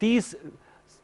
30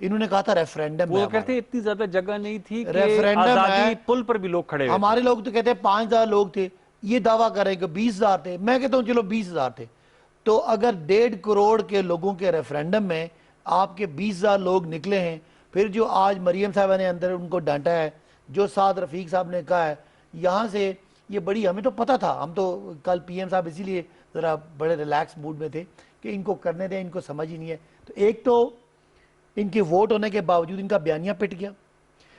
انہوں نے کہا تھا ریفرینڈم وہ کہتے ہیں اتنی زیادہ جگہ نہیں تھی کہ ریفرینڈم آزادی پل پر بھی لوگ کھڑے ہوئے ہمارے لوگ تو کہتے ہیں 5,000 لوگ تھے، یہ دعویٰ کر رہے ہیں کہ 20,000 تھے، میں کہتا ہوں چلو 20,000 تھے، تو اگر 1.5 کروڑ کے لوگوں کے ریفرینڈم میں آپ کے 20,000 لوگ نکلے ہیں، پھر جو آج مریم صاحبہ نے اندر ان کو ڈانٹا ہے، جو سعد رفیق صاحب نے کہا ہے، یہاں سے یہ بڑی، ہمیں تو پتہ تھا، ہم تو کل پی ایم صاحب اسی لیے ذرا بڑے ریلیکس موڈ میں تھے کہ ان کو کرنے دیں، ان کو سمجھ ہی نہیں ہے. تو ایک تو ان کے ووٹ ہونے کے باوجود ان کا بیانیہ پٹ گیا،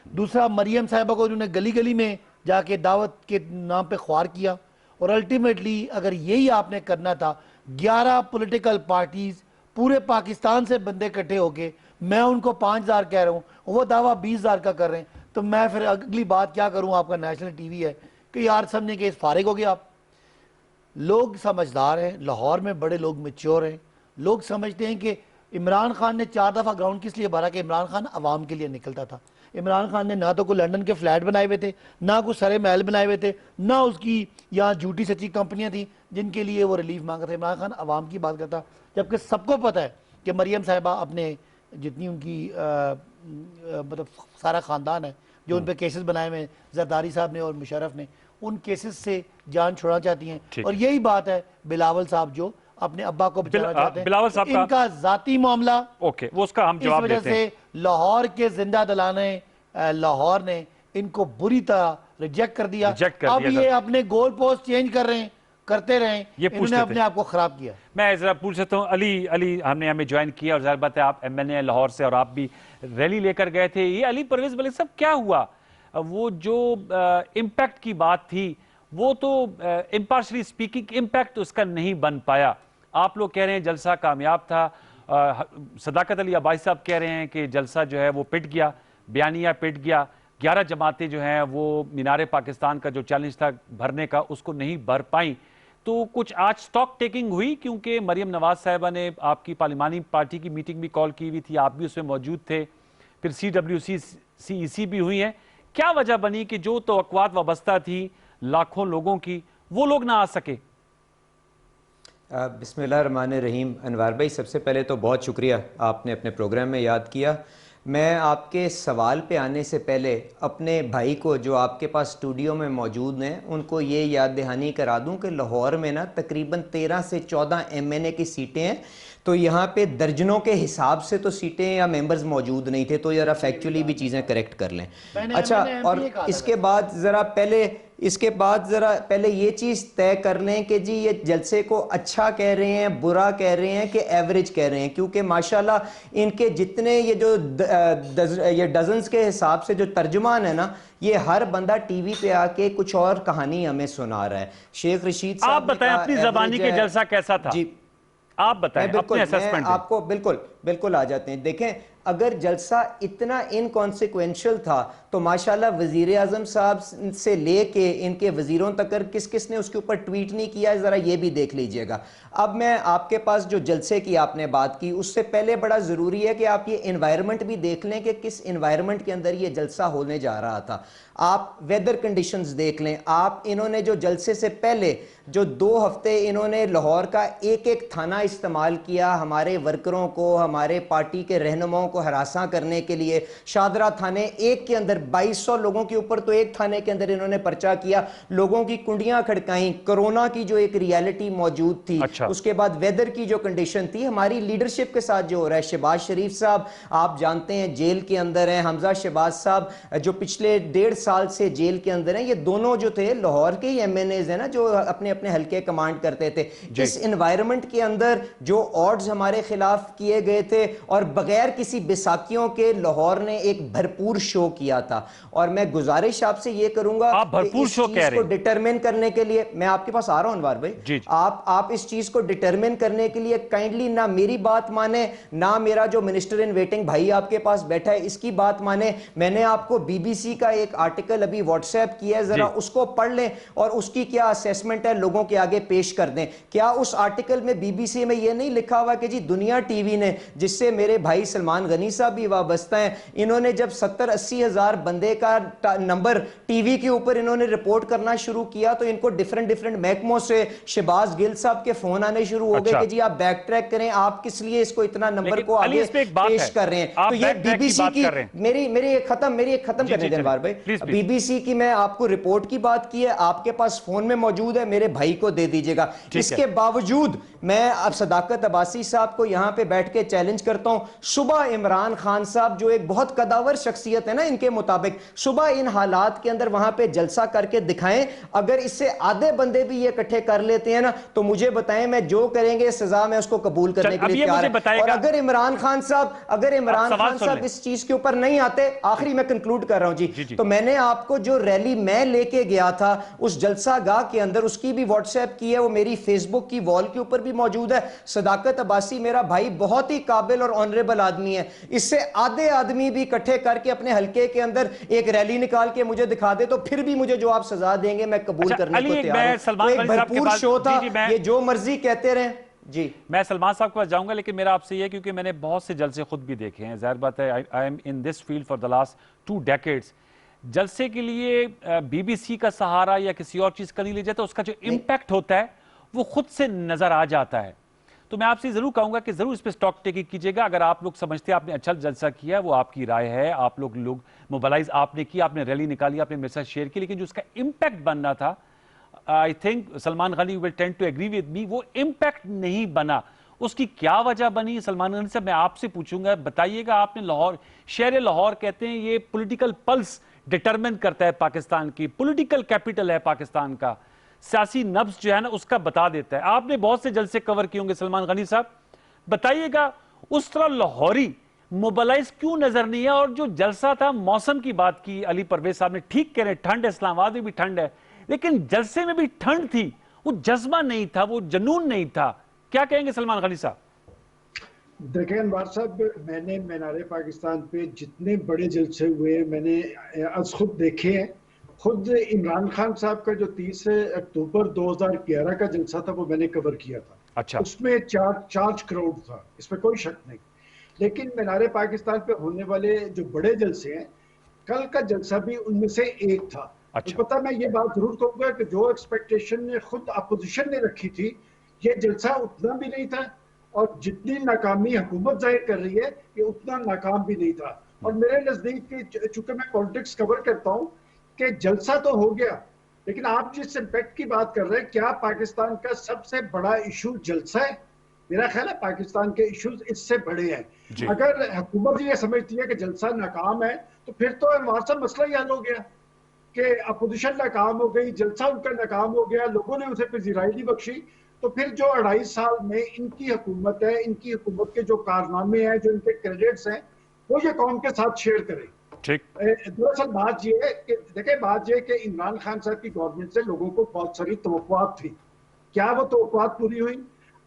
دوسرا مریم صاحبہ کو انہوں نے گلی گلی میں جا کے دعوت کے نام پہ خوار کیا، اور الٹیمیٹلی اگر یہی آپ نے کرنا تھا 11 پولیٹیکل پارٹیز پورے پاکستان سے بندے اکٹھے ہو کے، میں ان کو 5,000 کہہ رہا ہوں، وہ دعویٰ 20,000 کا کر رہے ہیں، تو میں پھر اگلی بات کیا کروں؟ آپ کا نیشنل ٹی وی ہے کہ یار سمجھنے کے اس فارغ ہو گیا. آپ لوگ سمجھدار ہیں، لاہور میں بڑے لوگ میچور ہیں، لوگ سمجھتے ہیں کہ عمران خان نے 4 دفعہ گراؤنڈ کس لیے بھرا کہ عمران خان عوام کے لیے نکلتا تھا. عمران خان نے نہ تو کوئی لنڈن کے فلیٹ بنائے ہوئے تھے، نہ کوئی سرے محل بنائے ہوئے تھے، نہ اس کی یہاں جھوٹی سچی کمپنیاں تھیں جن کے لیے وہ ریلیف مانگا تھا. عمران خان عوام کی بات کرتا، جبکہ سب کو پتہ ہے کہ مریم صاحبہ اپنے جتنی ان کی مطلب سارا خاندان ہے جو ان پہ کیسز بنائے ہوئے ہیں، زرداری صاحب نے اور مشرف نے، ان کیسز سے جان چھوڑنا چاہتی ہیں. اور یہی بات ہے بلاول صاحب جو اپنے ابا کو بچانا چاہتے ہیں. بلاول صاحب ان کا ذاتی معاملہ، اوکے وہ اس کا ہم اس جواب وجہ دیتے ہیں. سے لاہور کے زندہ دلانے لاہور نے ان کو بری طرح ریجیکٹ کر دیا. اب یہ اپنے گول پوسٹ چینج کر رہے ہیں، کرتے رہیں، انہوں نے اپنے آپ کو خراب کیا. میں ذرا پوچھ سکتا ہوں، علی ہمیں جوائن کیا، اور ظاہر بات ہے آپ ایم این اے لاہور سے اور آپ بھی ریلی لے کر گئے تھے. یہ علی پرویز ملک صاحب کیا ہوا؟ وہ جو امپیکٹ کی بات تھی وہ تو امپارشلی اسپیکنگ امپیکٹ اس کا نہیں بن پایا. آپ لوگ کہہ رہے ہیں جلسہ کامیاب تھا، صداقت علی عباسی صاحب کہہ رہے ہیں کہ جلسہ جو ہے وہ پٹ گیا، بیانیہ پٹ گیا، 11 جماعتیں جو ہیں وہ مینار پاکستان کا جو چیلنج تھا بھرنے کا اس کو نہیں بھر پائیں. تو کچھ آج سٹاک ٹیکنگ ہوئی کیونکہ مریم نواز صاحبہ نے آپ کی پارلیمانی پارٹی کی میٹنگ بھی کال کی ہوئی تھی، آپ بھی اس میں موجود تھے، پھر CWC بھی ہوئی ہیں. کیا وجہ بنی کہ جو توقعات وابستہ تھی لاکھوں لوگوں کی وہ لوگ نہ آ سکے؟ بسم اللہ الرحمن الرحیم. انوار بھائی، سب سے پہلے تو بہت شکریہ، آپ نے اپنے پروگرام میں یاد کیا. میں آپ کے سوال پہ آنے سے پہلے اپنے بھائی کو جو آپ کے پاس اسٹوڈیو میں موجود ہیں ان کو یہ یاد دہانی کرا دوں کہ لاہور میں نا تقریباً 13 سے 14 MNA کی سیٹیں ہیں، تو یہاں پہ درجنوں کے حساب سے تو سیٹیں یا ممبرز موجود نہیں تھے، تو ذرا فیکچولی بھی چیزیں کریکٹ کر لیں. اچھا، اور اس کے بعد ذرا پہلے یہ چیز طے کر لیں کہ جی یہ جلسے کو اچھا کہہ رہے ہیں، برا کہہ رہے ہیں کہ ایوریج کہہ رہے ہیں، کیونکہ ماشاءاللہ ان کے جتنے یہ جو یہ ڈزنز کے حساب سے جو ترجمان ہے نا، یہ ہر بندہ ٹی وی پہ آ کے کچھ اور کہانی ہمیں سنا رہا ہے. شیخ رشید صاحب آپ بتائیں اپنی زبانی کہ جلسہ کیسا تھا؟ جی آپ بتائیں اپنے اسسمنٹ. آپ کو بالکل آ جاتے ہیں. دیکھیں، اگر جلسہ اتنا انکانسیکوینشل تھا تو ماشاءاللہ وزیر اعظم صاحب سے لے کے ان کے وزیروں تک کس نے اس کے اوپر ٹویٹ نہیں کیا، ذرا یہ بھی دیکھ لیجئے گا. اب میں آپ کے پاس جو جلسے کی آپ نے بات کی اس سے پہلے بڑا ضروری ہے کہ آپ یہ انوائرمنٹ بھی دیکھ لیں کہ کس انوائرمنٹ کے اندر یہ جلسہ ہونے جا رہا تھا. آپ ویدر کنڈیشنز دیکھ لیں. انہوں نے جو جلسے سے پہلے جو 2 ہفتے انہوں نے لاہور کا ایک تھانہ استعمال کیا ہمارے ورکروں کو، ہمارے پارٹی کے رہنماؤں کو ہراساں کرنے کے لیے. شادرہ تھانے ایک کے اندر 2200 لوگوں کے اوپر تو ایک تھانے کے اندر انہوں نے پرچہ کیا، لوگوں کی کنڈیاں کھڑکائیں. کرونا کی جو ایک ریالٹی موجود تھی، اس کے بعد ویدر کی جو کنڈیشن تھی، ہماری لیڈرشپ کے ساتھ جو ہو رہا ہے. شہباز شریف صاحب آپ جانتے ہیں جیل کے اندر ہیں، حمزہ شہباز صاحب جو پچھلے 1.5 سال سے جیل کے اندر ہیں. یہ دونوں جو تھے لاہور کے ہی MNAs ہیں نا، جو اپنے حلقے کمانڈ کرتے تھے. اس انوائرمنٹ کے اندر جو آڈز ہمارے خلاف کیے گئے تھے اور بغیر کسی بیساکھیوں کے لاہور نے ایک بھرپور شو کیا تھا. اور میں گزارش آپ سے یہ کروں گا کہ اس چیز کو ڈٹرمن کرنے کے لیے، میں آپ کے پاس آ رہا ہوں انوار بھائی، آپ اس چیز کو ڈٹرمن کرنے کے لیے کائنڈلی نہ میری بات مانیں، نہ میرا جو منسٹر ان ویٹنگ بھائی آپ کے پاس بیٹھا ہے اس کی بات مانیں. میں نے آپ کو BBC کا ایک آرٹیکل ابھی واٹس ایپ کیا ہے، ذرا اس کو پڑھ لیں اور اس کی کیا اسیسمنٹ ہے لوگوں کے آگے پیش کر دیں. کیا اس آرٹیکل میں BBC میں یہ نہیں لکھا ہوا کہ جی دنیا ٹی وی نے، جس سے میرے بھائی سلمان غنی صاحب بھی وابستہ ہیں، انہوں نے جب 70-80 ہزار بندے کا نمبر ٹی وی کے اوپر انہوں نے رپورٹ کرنا شروع کیا تو ان کو ڈیفرنٹ محکموں سے شہباز گل صاحب کے فون آنے شروع ہو گئے کہ جی آپ بیک ٹریک کریں, آپ کس لیے اس کو اتنا نمبر کو آگے پیش کر رہے ہیں. تو یہ بی بی سی کی میری ایک ختم کرنے دیں انوار بھائی, بی بی سی کی میں آپ کو رپورٹ کی بات کی ہے, آپ کے پاس فون میں موجود ہے, میرے بھائی کو دے دیجئے گا. اس کے باوجود میں اب صداقت عباسی صاحب کو یہاں پہ بیٹھ کے چیلنج کرتا ہوں, صبح عمران خان صاحب جو ایک بہت قداور شخصیت ہے نا ان کے مطابق, صبح ان حالات کے اندر وہاں پہ جلسہ کر کے دکھائیں. اگر اس سے آدھے بندے بھی یہ اکٹھے کر لیتے ہیں نا تو مجھے بتائیں, میں جو کریں گے سزا میں اس کو قبول کرنے کے لیے تیار ہے. اور اگر عمران خان صاحب اس چیز کے اوپر نہیں آتے, آخری میں کنکلوڈ کر رہا ہوں جی, تو میں نے آپ کو جو ریلی میں لے کے گیا تھا اس جلسہ گاہ کے اندر, اس کی بھی واٹس ایپ کی ہے, وہ میری فیس بک کی وال کے اوپر بھی موجود ہے. صداقت عباسی میرا بھائی بہت ہی قابل اور آنریبل آدمی ہے, اس سے آدھے آدمی بھی اکٹھے کر کے اپنے حلقے کے اندر ایک ریلی نکال کے مجھے دکھا دے تو پھر بھی مجھے جو آپ سزا دیں گے میں قبول کرنے کو تیار ہوں. تو ایک بھرپور شو تھا, یہ جو مرضی کہتے رہیں. جی میں سلمان صاحب کے پاس جاؤں گا, لیکن میرا آپ سے یہ ہے کیونکہ میں نے بہت سے جلسے خود بھی دیکھے ہیں, ظاہر بات ہے I am in this field for the last 2 decades. جلسے کے لیے بی بی سی کا سہارا یا کسی اور چیز کا نہیں لے جاتا, اس کا جو امپیکٹ ہوتا ہے وہ خود سے نظر آ جاتا ہے. تو میں آپ سے ضرور کہوں گا کہ ضرور اس پہ سٹاک ٹیکنگ کیجئے گا. اگر آپ لوگ سمجھتے ہیں آپ نے اچھا جلسہ کیا, وہ آپ کی رائے ہے, آپ لوگ موبلائز آپ نے کی, آپ نے ریلی نکالی, آپ نے میرے ساتھ شیئر کی, لیکن جو اس کا امپیکٹ بننا تھا, I think Salman Ghani will tend to agree with me, وہ امپیکٹ نہیں بنا. اس کی کیا وجہ بنی؟ سلمان غنی صاحب میں آپ سے پوچھوں گا, بتائیے گا. آپ نے لاہور, شہر لاہور کہتے ہیں یہ پولیٹیکل پلس ڈیٹرمن کرتا ہے پاکستان کی, پولیٹیکل کیپٹل ہے پاکستان کا, سیاسی نبض جو ہے نا اس کا بتا دیتا ہے. آپ نے بہت سے جلسے کور کیے ہوں گے سلمان غنی صاحب, بتائیے گا اس طرح لاہوری موبلائز کیوں نظر نہیں ہے؟ اور جو جلسہ تھا, موسم کی بات کی علی پرویز صاحب نے, ٹھیک کہہ رہے ہیں ٹھنڈ ہے, اسلام آباد میں بھی ٹھنڈ ہے, لیکن جلسے میں بھی ٹھنڈ تھی, وہ جذبہ نہیں تھا, وہ جنون نہیں تھا. کیا کہیں گے سلمان غنی صاحب؟ دیکھیں انوار صاحب, میں نے مینار پاکستان پہ جتنے بڑے جلسے ہوئے میں نے از خود دیکھے ہیں. خود عمران خان صاحب کا جو 30 اکتوبر 2011 کا جلسہ تھا وہ میں نے کور کیا تھا. اچھا, اس میں 4 کروڑ تھا, اس میں کوئی شک نہیں. لیکن مینار پاکستان پہ ہونے والے جو بڑے جلسے ہیں, کل کا جلسہ بھی ان میں سے ایک تھا. پتہ میں یہ بات ضرور کہوں گا کہ جو ایکسپیکٹیشن نے خود اپوزیشن نے رکھی تھی, یہ جلسہ اتنا بھی نہیں تھا, اور جتنی ناکامی حکومت ظاہر کر رہی ہے یہ اتنا ناکام بھی نہیں تھا. اور میرے نزدیک چونکہ میں پالیٹکس کور کرتا ہوں کہ جلسہ تو ہو گیا, لیکن آپ جس امپیکٹ کی بات کر رہے ہیں, کیا پاکستان کا سب سے بڑا ایشو جلسہ ہے؟ میرا خیال ہے پاکستان کے ایشوز اس سے بڑے ہیں. اگر حکومت یہ سمجھتی ہے کہ جلسہ ناکام ہے تو پھر تو انوار صاحب مسئلہ ہی حل ہو گیا کہ اپوزیشن ناکام ہو گئی, جلسہ ان کا ناکام ہو گیا, لوگوں نے اسے پذیرائی نہیں بخشی. تو پھر جو 2.5 سال میں ان کی حکومت ہے, ان کی حکومت کے جو کارنامے ہیں, جو ان کے کریڈٹس ہیں, وہ یہ قوم کے ساتھ شیئر کریں. دراصل بات یہ ہے کہ دیکھیں, بات یہ ہے کہ عمران خان صاحب کی گورنمنٹ سے لوگوں کو بہت ساری توقعات تھی. کیا وہ توقعات پوری ہوئی؟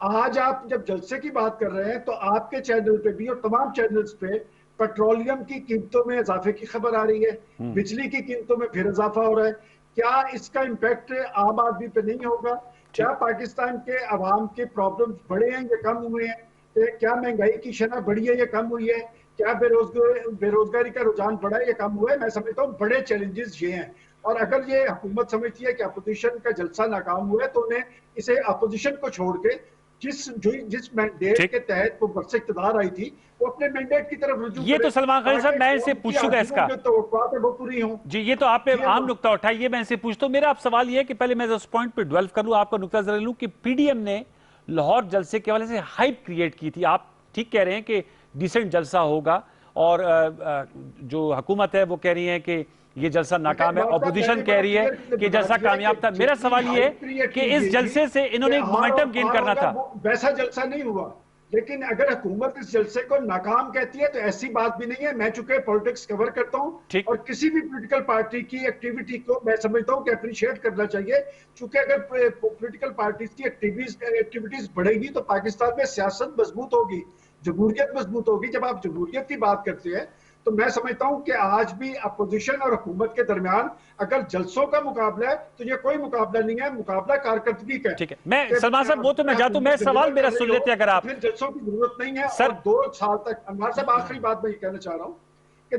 آج آپ جب جلسے کی بات کر رہے ہیں تو آپ کے چینل پہ بھی اور تمام چینلز پہ پیٹرولیم کی قیمتوں میں اضافے کی خبر آ رہی ہے, بجلی کی قیمتوں میں پھر اضافہ ہو رہا ہے. کیا اس کا امپیکٹ عام آدمی پہ نہیں ہوگا؟ کیا پاکستان کے عوام کے پرابلمز بڑھے ہیں یا کم ہوئے ہیں؟ کیا مہنگائی کی شرح بڑھی ہے یا کم ہوئی ہے؟ کیا بے روزگاری کا رجحان بڑھا ہے یا کم ہوا ہے؟ میں سمجھتا ہوں بڑے چیلنجز یہ ہیں. اور اگر یہ حکومت سمجھتی ہے کہ اپوزیشن کا جلسہ ناکام ہوا ہے تو انہیں اسے اپوزیشن کو چھوڑ کے جس مینڈیٹ کے تحت وہ برس اقتدار آئی تھی, وہ اپنے مینڈیٹ کی طرف رجوع یہ تو سلمان غنی صاحب میں ان سے پوچھوں گا اس کا, جو توقعات ہیں وہ پوری ہوں. جی یہ تو آپ نے عام نکتہ اٹھایا, یہ میں ان سے پوچھتا ہوں. میرا آپ سوال یہ ہے کہ پہلے میں اس پوائنٹ پہ ڈویلو کر لوں, آپ کا نکتہ ذرا لوں کہ پی ڈی ایم نے لاہور جلسے کے حوالے سے ہائپ کریٹ کی تھی. آپ ٹھیک کہہ رہے ہیں کہ ڈیسنٹ جلسہ ہوگا, اور جو حکومت ہے وہ کہہ رہی ہے کہ یہ جلسہ ناکام ہے, اپوزیشن کہہ رہی ہے کہ جلسہ کامیاب تھا. میرا سوال یہ ہے کہ اس جلسے سے انہوں نے ایک مومنٹم گین کرنا تھا. ویسا جلسہ نہیں ہوا, لیکن اگر حکومت اس جلسے کو ناکام کہتی ہے تو ایسی بات بھی نہیں ہے. میں چونکہ پولیٹکس کور کرتا ہوں, اور کسی بھی پولیٹیکل پارٹی کی ایکٹیویٹی کو میں سمجھتا ہوں کہ اپریشیٹ کرنا چاہیے, چونکہ اگر پولیٹیکل پارٹیز کی ایکٹیویٹیز بڑھے گی تو پاکستان میں سیاست مضبوط ہوگی, جمہوریت مضبوط ہوگی. جب آپ جمہوریت کی بات کرتے ہیں تو میں سمجھتا ہوں کہ آج بھی اپوزیشن اور حکومت کے درمیان اگر جلسوں کا مقابلہ ہے تو یہ کوئی مقابلہ نہیں ہے, مقابلہ کارکردگی کا ہے. ٹھیک ہے, میں سلمان صاحب وہ تو میں جاتا ہوں, میں سوال میرا سن لیتے اگر آپ. پھر جلسوں کی ضرورت نہیں ہے. اور 2 سال تک انوار صاحب, آخری بات میں یہ کہنا چاہ رہا ہوں کہ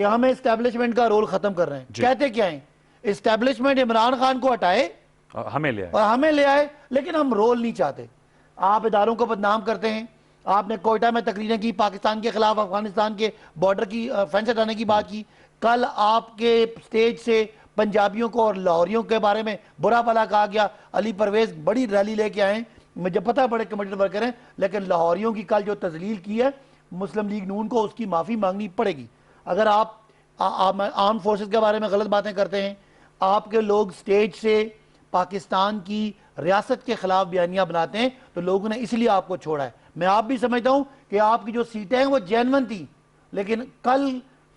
کہ ہم اسٹیبلشمنٹ کا رول ختم کر رہے ہیں. کہتے کیا ہیں؟ اسٹیبلشمنٹ عمران خان کو ہٹائے ہمیں لے آئے, لیکن ہم رول نہیں چاہتے. آپ اداروں کو بدنام کرتے ہیں. آپ نے کوئٹہ میں تقریریں کی پاکستان کے خلاف, افغانستان کے بارڈر کی فینس ہٹانے کی بات کی. کل آپ کے سٹیج سے پنجابیوں کو اور لاہوریوں کے بارے میں برا بھلا کہا گیا. علی پرویز بڑی ریلی لے کے آئے, مجھے پتہ بڑے کمیٹڈ ورکر ہیں, لیکن لاہوریوں کی کل جو تذلیل کی ہے مسلم لیگ نون کو, اس کی معافی مانگنی پڑے گی. اگر آپ آرم فورسز کے بارے میں غلط باتیں کرتے ہیں, آپ کے لوگ سٹیج سے پاکستان کی ریاست کے خلاف بیانیاں بناتے ہیں, تو لوگوں نے اس لیے آپ کو چھوڑا ہے. میں آپ بھی سمجھتا ہوں کہ آپ کی جو سیٹیں ہیں وہ جینون تھی, لیکن کل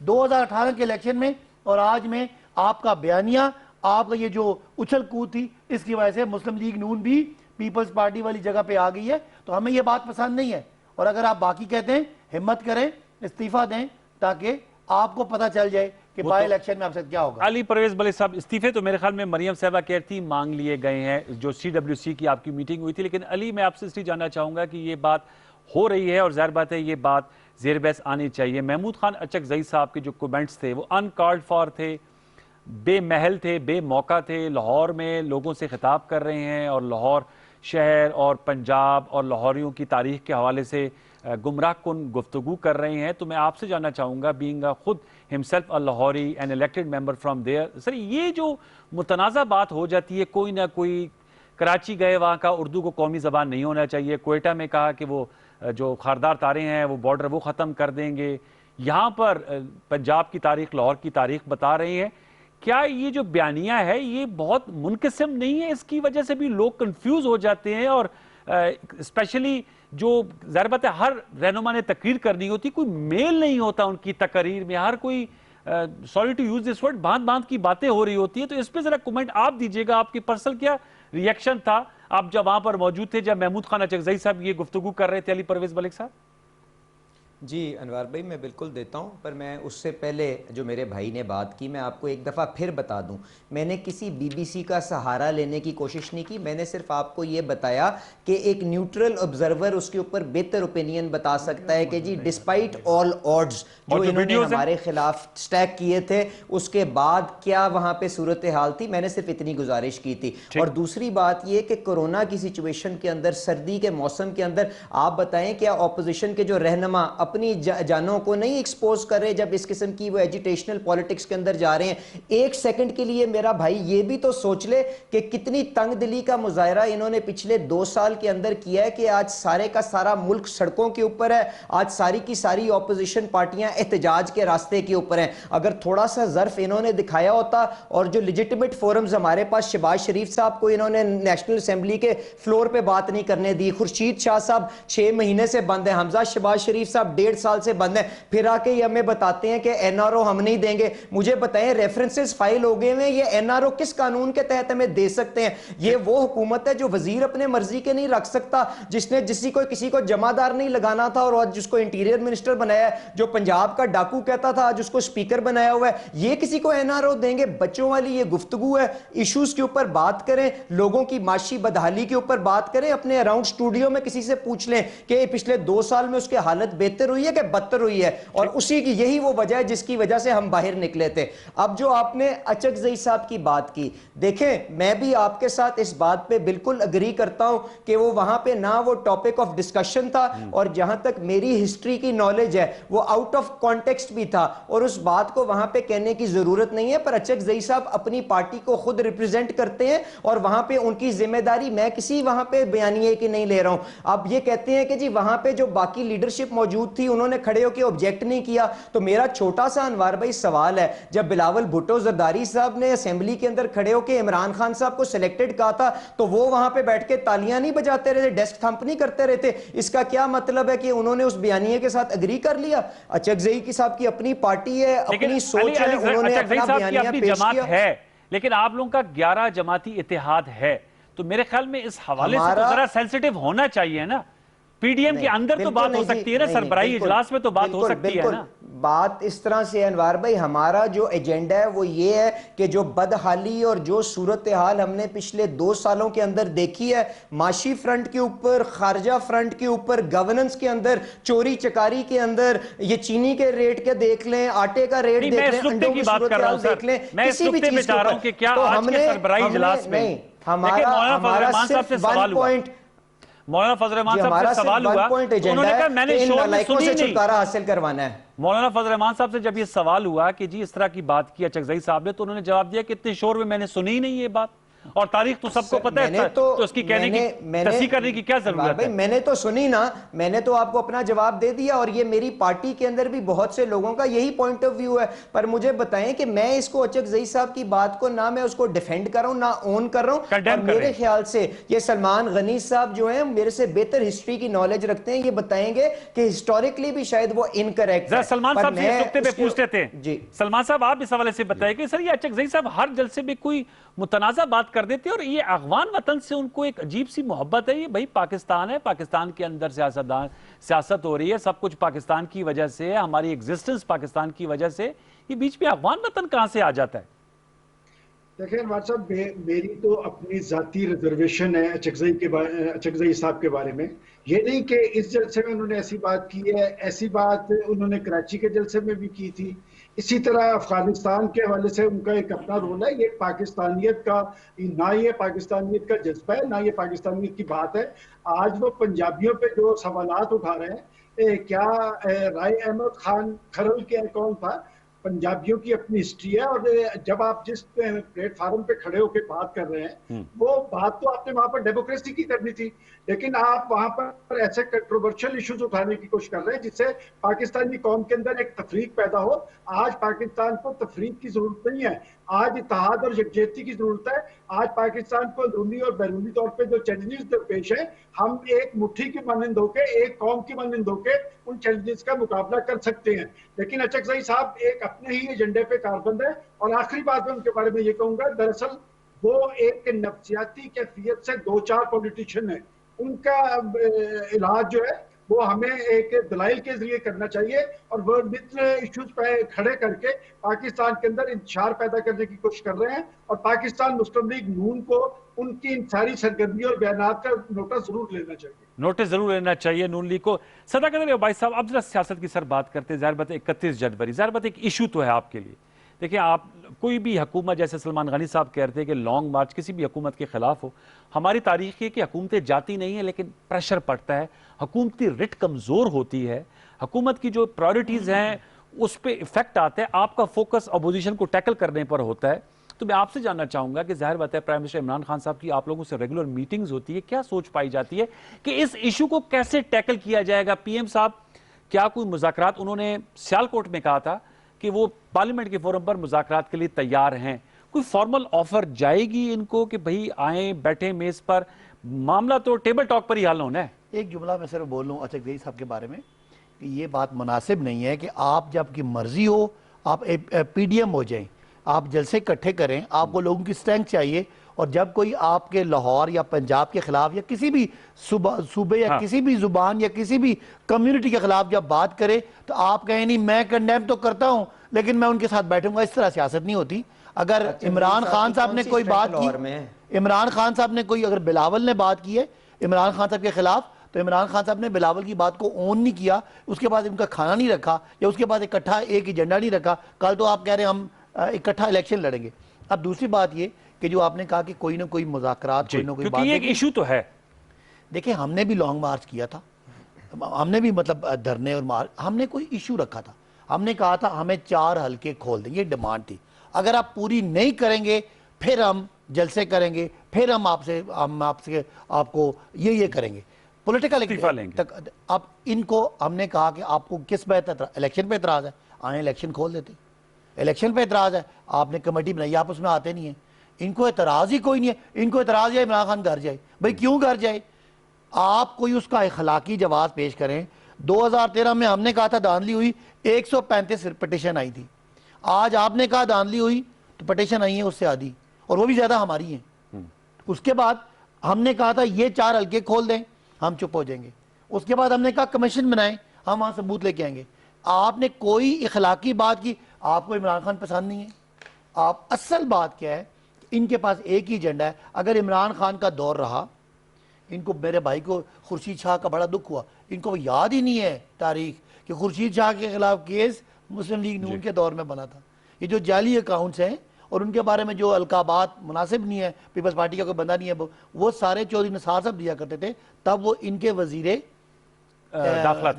2018 کے الیکشن میں اور آج میں آپ کا بیانیہ, آپ کا یہ جو اچھل کود تھی, اس کی وجہ سے مسلم لیگ نون بھی پیپلز پارٹی والی جگہ پہ آ گئی ہے. تو ہمیں یہ بات پسند نہیں ہے. اور اگر آپ باقی کہتے ہیں, ہمت کریں, استعفیٰ دیں, تاکہ آپ کو پتہ چل جائے کہ بائی الیکشن میں آپ سے کیا ہوگا. علی پرویز ملک صاحب استعفے تو میرے خیال میں مریم صاحبہ کہتی مانگ لیے گئے ہیں, جو CWC کی آپ کی میٹنگ ہوئی تھی. لیکن علی, میں آپ سے اس لیے جاننا چاہوں گا کہ یہ بات ہو رہی ہے اور ظاہر بات ہے یہ بات زیر بحث آنی چاہیے. محمود خان اچکزئی صاحب کے جو کومنٹس تھے وہ ان کالڈ فار تھے, بے محل تھے, بے موقع تھے. لاہور میں لوگوں سے خطاب کر رہے ہیں اور لاہور شہر اور پنجاب اور لاہوریوں کی تاریخ کے حوالے سے گمراہ کن گفتگو کر رہے ہیں. تو میں آپ سے جاننا چاہوں گا, بینگ خود himself a Lahori an elected member from there, سر یہ جو متنازع بات ہو جاتی ہے, کوئی نہ کوئی کراچی گئے, وہاں کا اردو کو قومی زبان نہیں ہونا چاہیے, کوئٹہ میں کہا کہ وہ جو خاردار تارے ہیں وہ بارڈر وہ ختم کر دیں گے, یہاں پر پنجاب کی تاریخ, لاہور کی تاریخ بتا رہے ہیں. کیا یہ جو بیانیہ ہے یہ بہت منقسم نہیں ہے؟ اس کی وجہ سے بھی لوگ کنفیوز ہو جاتے ہیں, اور اسپیشلی جو ظاہر بات ہے ہر رہنما نے تقریر کرنی ہوتی, کوئی میل نہیں ہوتا ان کی تقریر میں, ہر کوئی sorry to use this word باندھ باندھ کی باتیں ہو رہی ہوتی ہیں. تو اس پہ ذرا کومنٹ آپ دیجیے گا, آپ کی پرسنل کیا ریئیکشن تھا آپ جب وہاں پر موجود تھے, جب محمود خان اچکزئی صاحب یہ گفتگو کر رہے تھے علی پرویز ملک صاحب؟ جی انوار بھائی, میں بالکل دیتا ہوں, پر میں اس سے پہلے جو میرے بھائی نے بات کی میں آپ کو ایک دفعہ پھر بتا دوں. میں نے کسی BBC کا سہارا لینے کی کوشش نہیں کی. میں نے صرف آپ کو یہ بتایا کہ ایک نیوٹرل آبزرور اس کے اوپر بہتر اوپینین بتا سکتا ہے کہ جی ڈسپائٹ آل آڈز جو انہوں نے ہمارے خلاف سٹیک کیے تھے, اس کے بعد کیا وہاں پہ صورتحال تھی. میں نے صرف اتنی گزارش کی تھی. اور دوسری بات یہ کہ کورونا کی سچویشن کے اندر, سردی کے موسم کے اندر, آپ بتائیں کیا اپوزیشن کے جو رہنما اپنی جانوں کو نہیں ایکسپوز کر رہے جب اس قسم کی وہ ایجیٹیشنل پولیٹکس کے اندر جا رہے ہیں؟ ایک سیکنڈ کے لیے میرا بھائی یہ بھی تو سوچ لے کہ کتنی تنگ دلی کا مظاہرہ انہوں نے پچھلے 2 سال کے اندر کیا ہے, کہ آج سارے کا سارا ملک سڑکوں کے اوپر ہے, آج ساری کی ساری اپوزیشن پارٹیاں احتجاج کے راستے کے اوپر ہیں. اگر تھوڑا سا ظرف انہوں نے دکھایا ہوتا, اور جو لیجٹیمیٹ فورمز ہمارے پاس, شہباز شریف صاحب کو انہوں نے نیشنل اسمبلی کے فلور پہ بات نہیں کرنے دی, خورشید شاہ صاحب 6 مہینے سے بند ہیں, حمزہ شہباز شریف صاحب 1.5 سال سے بند ہیں, پھر آ کے یہ ہمیں بتاتے ہیں کہ NRO ہم نہیں دیں گے. مجھے بتائیں ریفرنسز فائل ہو گئے ہیں, یہ NRO کس قانون کے تحت ہمیں دے سکتے ہیں؟ یہ وہ حکومت ہے جو وزیر اپنے مرضی کے نہیں رکھ سکتا, جس نے کسی کو جمع دار نہیں لگانا تھا اور آج جس کو انٹیریئر منسٹر بنایا ہے, جو پنجاب کا ڈاکو کہتا تھا آج اس کو سپیکر بنایا ہوا ہے. یہ کسی کو NRO دیں گے؟ بچوں والی یہ گفتگو ہے. ایشوز کے اوپر بات کریں, لوگوں کی معاشی بدحالی کے اوپر بات کریں, اپنے اراؤنڈ اسٹوڈیو میں کسی سے پوچھ لیں کہ پچھلے 2 سال میں اس کے حالت بہتر ہوئی ہے کہ بدتر ہوئی ہے, اور اسی کی یہی وہ وجہ ہے جس کی وجہ سے ہم باہر نکلے تھے. اب جو آپ نے اچکزئی صاحب کی بات کی, دیکھیں میں بھی آپ کے ساتھ اس بات پہ بالکل اگری کرتا ہوں کہ وہ وہاں پہ نہ وہ ٹاپک آف ڈسکشن تھا, اور جہاں تک میری ہسٹری کی نالج ہے وہ آؤٹ آف کانٹیکسٹ بھی تھا, اور اس بات کو وہاں پہ کہنے کی ضرورت نہیں ہے. پر اچکزئی صاحب اپنی پارٹی کو خود ریپرزینٹ کرتے ہیں, اور وہاں پہ ان کی ذمہ داری میں کسی وہاں پہ بیانیے کی نہیں لے رہا ہوں. اب یہ کہتے ہیں کہ جی وہاں پہ جو باقی لیڈرشپ موجود تھی انہوں نے کھڑے ہو کے آبجیکٹ نہیں کیا. تو میرا چھوٹا سا انوار بھائی سوال ہے, جب بلاول بھٹو زرداری صاحب نے اسمبلی کے اندر کھڑے ہو کے عمران خان صاحب کو سلیکٹڈ کہا تھا, تو وہ وہاں پہ بیٹھ کے تالیاں نہیں بجاتے رہتے, ڈیسک تھمپ نہیں کرتے رہتے؟ اس کا کیا مطلب ہے کہ انہوں نے اس بیانیے کے ساتھ اگری کر لیا؟ اچکزئی صاحب کی اپنی پارٹی ہے, اپنی سوچ ہے, انہوں نے اپنا بیانیہ پیش کیا ہے, لیکن آپ لوگوں کا 11 جماعتی اتحاد ہے, تو میرے خیال میں اس حوالے سے تو ذرا سینسیٹیو ہونا چاہیے نا. پی ڈی ایم کے اندر تو بات ہو سکتی ہے نا، سربراہی اجلاس میں تو بات ہو سکتی ہے نا. بات اس طرح سے انوار بھائی، ہمارا جو ایجنڈا ہے وہ یہ ہے کہ جو بدحالی اور جو صورتحال ہم نے پچھلے 2 سالوں کے اندر دیکھی ہے، معاشی فرنٹ کے اوپر، خارجہ فرنٹ کے اوپر، گورننس کے اندر، چوری چکاری کے اندر، یہ چینی کے ریٹ کے دیکھ لیں، آٹے کا ریٹ دیکھ لیں، انڈوں کی صورتحال دیکھ لیں، کسی بھی چیز کے اوپر. تو ہم نے نہیں، ہمارا صرف 1 پوائنٹ، مولانا فضل الرحمان صاحب سے سوال ہوا تو انہوں نے کہا میں نے شور میں سنی نہیں. چھٹکارا حاصل کروانا ہے. مولانا فضل الرحمان صاحب سے جب یہ سوال ہوا کہ جی اس طرح کی بات کیا اچکزئی صاحب نے، تو انہوں نے جواب دیا کہ اتنے شور میں میں نے سنی ہی نہیں یہ بات، اور تاریخ تو سب کو پتہ ہے، تو اس کی کہنے کی تصحیح کرنے کی کیا ضرورت ہے؟ میں نے تو سنی نا، میں نے تو آپ کو اپنا جواب دے دیا، اور یہ میری پارٹی کے اندر بھی بہت سے لوگوں کا یہی پوائنٹ آف ویو ہے. پر مجھے بتائیں کہ میں اس کو اچکزئی صاحب کی بات کو نہ میں اس کو ڈیفینڈ کر رہا ہوں، نہ اون کر رہا ہوں. اور میرے خیال سے یہ سلمان غنی صاحب جو ہیں میرے سے بہتر ہسٹری کی نالج رکھتے ہیں، یہ بتائیں گے کہ ہسٹوریکلی بھی شاید وہ انکریکٹ ہے. سلمان صاحب سے اس نقطے پہ پوچھتے تھے. جی سلمان صاحب آپ اس حوالے سے بتائیں کہ سر یہ اچکزئی صاحب ہر جلسے میں کوئی متنازع بات کر دیتے ہیں، اور یہ افغان وطن سے ان کو ایک عجیب سی محبت ہے. یہ بھائی پاکستان ہے، پاکستان کے اندر سیاست ہو رہی ہے، سب کچھ پاکستان کی وجہ سے ہے، ہماری ایگزسٹنس پاکستان کی وجہ سے، یہ بیچ میں افغان وطن کہاں سے آ جاتا ہے؟ دیکھیں انوار صاحب، میری تو اپنی ذاتی ریزرویشن ہے اچکزئی صاحب کے بارے میں. یہ نہیں کہ اس جلسے میں انہوں نے ایسی بات کی ہے، ایسی بات انہوں نے کراچی کے جلسے میں بھی کی تھی. اسی طرح افغانستان کے حوالے سے ان کا ایک اپنا رول ہے. یہ پاکستانیت کا نہ، یہ پاکستانیت کا جذبہ ہے، نہ یہ پاکستانیت کی بات ہے. آج وہ پنجابیوں پہ جو سوالات اٹھا رہے ہیں، کیا رائے احمد خان کھرل کے کون تھا؟ پنجابیوں کی اپنی ہسٹری ہے، اور جب آپ جس پلیٹ فارم پہ کھڑے ہو کے بات کر رہے ہیں، وہ بات تو آپ نے وہاں پر ڈیموکریسی کی کرنی تھی، لیکن آپ وہاں پر ایسے کنٹروورشل ایشوز اٹھانے کی کوشش کر رہے ہیں جس سے پاکستانی قوم کے اندر ایک تفریق پیدا ہو. آج پاکستان کو تفریق کی ضرورت نہیں ہے، آج اتحاد اور یکجہتی کی ضرورت ہے. آج پاکستان کو اندرونی اور بیرونی طور پہ جو چیلنجز درپیش ہیں، ہم ایک مٹھی کی مانند ہو کے، ایک قوم کی مانند ہو کے ان چیلنجز کا مقابلہ کر سکتے ہیں. لیکن اچکزئی صاحب ایک اپنے ہی ایجنڈے پہ کاربند ہے. اور آخری بات میں ان کے بارے میں یہ کہوں گا، دراصل وہ ایک نفسیاتی کیفیت سے 2-4 پولیٹیشین ہیں. ان کا علاج جو ہے وہ ہمیں ایک دلائل کے ذریعے کرنا چاہیے، اور وہ ایشوز پہ کھڑے کر کے پاکستان کے اندر انتشار پیدا کرنے کی کوشش کر رہے ہیں. اور پاکستان مسلم لیگ نون کو ان کی ان ساری سرگرمیوں اور بیانات کا نوٹس ضرور لینا چاہیے. نوٹس ضرور لینا چاہیے نون لیگ کو. صداقت بھائی صاحب، اب ذرا سیاست کی سر بات کرتے ہیں. ظاہر بات ہے 31 جنوری، ظاہر بات ایک ایشو تو ہے آپ کے لیے. دیکھیں، آپ کوئی بھی حکومت، جیسے سلمان غنی صاحب کہتے ہیں کہ لانگ مارچ کسی بھی حکومت کے خلاف ہو، ہماری تاریخ یہ کہ حکومتیں جاتی نہیں ہیں لیکن پریشر پڑتا ہے، حکومتی رٹ کمزور ہوتی ہے، حکومت کی جو پرائرٹیز ہیں اس پہ ایفیکٹ آتا ہے، آپ کا فوکس اپوزیشن کو ٹیکل کرنے پر ہوتا ہے. تو میں آپ سے جاننا چاہوں گا کہ ظاہر بات ہے پرائم منسٹر عمران خان صاحب کی آپ لوگوں سے ریگولر میٹنگز ہوتی ہے، کیا سوچ پائی جاتی ہے کہ اس ایشو کو کیسے ٹیکل کیا جائے گا؟ پی ایم صاحب کیا کوئی مذاکرات، انہوں نے سیالکوٹ میں کہا تھا کہ وہ پارلیمنٹ کے فورم پر مذاکرات کے لیے تیار ہیں، کوئی فارمل آفر جائے گی ان کو کہ بھئی آئیں بیٹھیں میز پر؟ معاملہ تو ٹیبل ٹاک پر ہی حل ہونا ہے. ایک جملہ میں صرف بول لوں اچکزئی صاحب کے بارے میں کہ یہ بات مناسب نہیں ہے کہ آپ جب کی مرضی ہو آپ پی ڈی ایم ہو جائیں، آپ جلسے اکٹھے کریں، آپ کو لوگوں کی اسٹرینتھ چاہیے، اور جب کوئی آپ کے لاہور یا پنجاب کے خلاف یا کسی بھی صوبے یا کسی بھی زبان یا کسی بھی کمیونٹی کے خلاف جب بات کرے تو آپ کہیں نہیں میں کنڈیم تو کرتا ہوں لیکن میں ان کے ساتھ بیٹھوں گا. اس طرح سیاست نہیں ہوتی. اگر عمران خان صاحب نے کوئی بات کی، عمران خان صاحب نے کوئی، اگر بلاول نے بات کی ہے عمران خان صاحب کے خلاف، تو عمران خان صاحب نے بلاول کی بات کو اون نہیں کیا، اس کے بعد ان کا کھانا نہیں رکھا یا اس کے بعد اکٹھا ایک ایجنڈا نہیں رکھا. کل تو آپ کہہ رہے ہیں ہم اکٹھا الیکشن لڑیں گے. اب دوسری بات یہ کہ جو آپ نے کہا کہ کوئی نہ کوئی مذاکرات، کوئی نہ کوئی بات، کیونکہ یہ ایک ایشو تو ہے. دیکھیں ہم نے بھی لانگ مارچ کیا تھا، ہم نے بھی مطلب دھرنے اور مارچ، ہم نے کوئی ایشو رکھا تھا، ہم نے کہا تھا ہمیں 4 حلقے کھول دیں، یہ ڈیمانڈ تھی. اگر آپ پوری نہیں کریں گے پھر ہم جلسے کریں گے، پھر ہم آپ کو یہ کریں گے پولیٹیکل تک. اب ان کو ہم نے کہا کہ آپ کو کس پہ الیکشن پہ اعتراض ہے، آئیں الیکشن کھول دیتے. الیکشن پہ اعتراض ہے، آپ نے کمیٹی بنائی، آپ اس میں آتے نہیں ہیں. ان کو اعتراض ہی کوئی نہیں ہے. ان کو اعتراض ہے عمران خان گھر جائے. بھئی کیوں گھر جائے؟ آپ کوئی اس کا اخلاقی جواز پیش کریں. 2013 میں ہم نے کہا تھا دھاندلی ہوئی، 135 پٹیشن آئی تھی. آج آپ نے کہا دھاندلی ہوئی تو پٹیشن آئی ہیں اس سے آدھی، اور وہ بھی زیادہ ہماری ہیں. اس کے بعد ہم نے کہا تھا یہ 4 حلقے کھول دیں، ہم چپ ہو جائیں گے. اس کے بعد ہم نے کہا کمیشن بنائیں، ہم وہاں ثبوت لے کے آئیں گے. آپ نے کوئی اخلاقی بات کی، آپ کو عمران خان پسند نہیں ہے. آپ اصل بات کیا ہے، ان کے پاس ایک ہی ایجنڈا ہے. اگر عمران خان کا دور رہا، ان کو، میرے بھائی کو خورشید شاہ کا بڑا دکھ ہوا، ان کو یاد ہی نہیں ہے تاریخ کہ خورشید شاہ کے خلاف کیس مسلم لیگ نون کے دور میں بنا تھا. یہ جو جعلی اکاؤنٹس ہیں اور ان کے بارے میں جو القابات مناسب نہیں ہے، پیپلز پارٹی کا کوئی بندہ نہیں ہے، وہ سارے چودھری نثار صاحب دیا کرتے تھے، تب وہ ان کے وزیر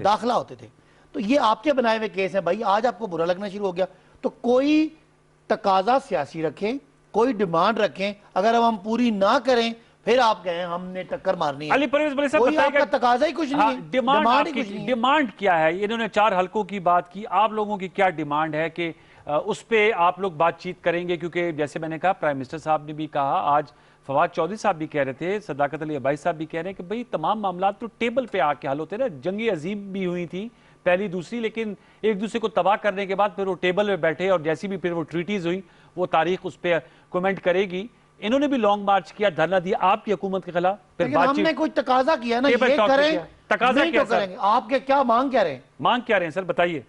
داخلہ ہوتے تھے. تو یہ آپ کے بنائے ہوئے کیس ہیں بھائی. آج آپ کو برا لگنا شروع ہو گیا. تو کوئی تقاضا سیاسی رکھیں، کوئی ڈیمانڈ رکھیں، اگر ہم پوری نہ کریں پھر آپ کہیں ہم نے ٹکر مارنی ہے. علی پرویز بڑے صاحب کوئی آپ بتائیے کا تقاضا ہی کچھ نہیں ہے، ڈیمانڈ ہی کچھ نہیں ہے. ڈیمانڈ کیا ہے؟ انہوں نے 4 حلقوں کی بات کی، آپ لوگوں کی کیا ڈیمانڈ ہے کہ اس پہ آپ لوگ بات چیت کریں گے؟ کیونکہ جیسے میں نے کہا، پرائم منسٹر صاحب نے بھی کہا، آج فواد چودھری صاحب بھی کہہ رہے تھے، صداقت علی عباسی صاحب بھی کہہ رہے ہیں کہ بھئی تمام معاملات تو ٹیبل پہ آ کے حل ہوتے ہیں نا. جنگی عظیم بھی ہوئی تھی پہلی دوسری، لیکن ایک دوسرے کو تباہ کرنے کے بعد پھر وہ ٹیبل پہ بیٹھے، اور جیسی بھی پھر وہ ٹریٹیز ہوئی، وہ تاریخ اس پہ کومنٹ کرے گی. انہوں نے بھی لانگ مارچ کیا، دھرنا دیا آپ کی حکومت کے خلاف. پھر لیکن ہم نے کوئی تقاضا کیا نا، ٹیبل یہ ٹاک پہ کریں، کیا؟ تقاضا نہیں کیا تو سر؟ کریں گے. آپ کے کیا مانگ کیا رہے ہیں؟ مانگ کیا رہے ہیں سر، بتائیے.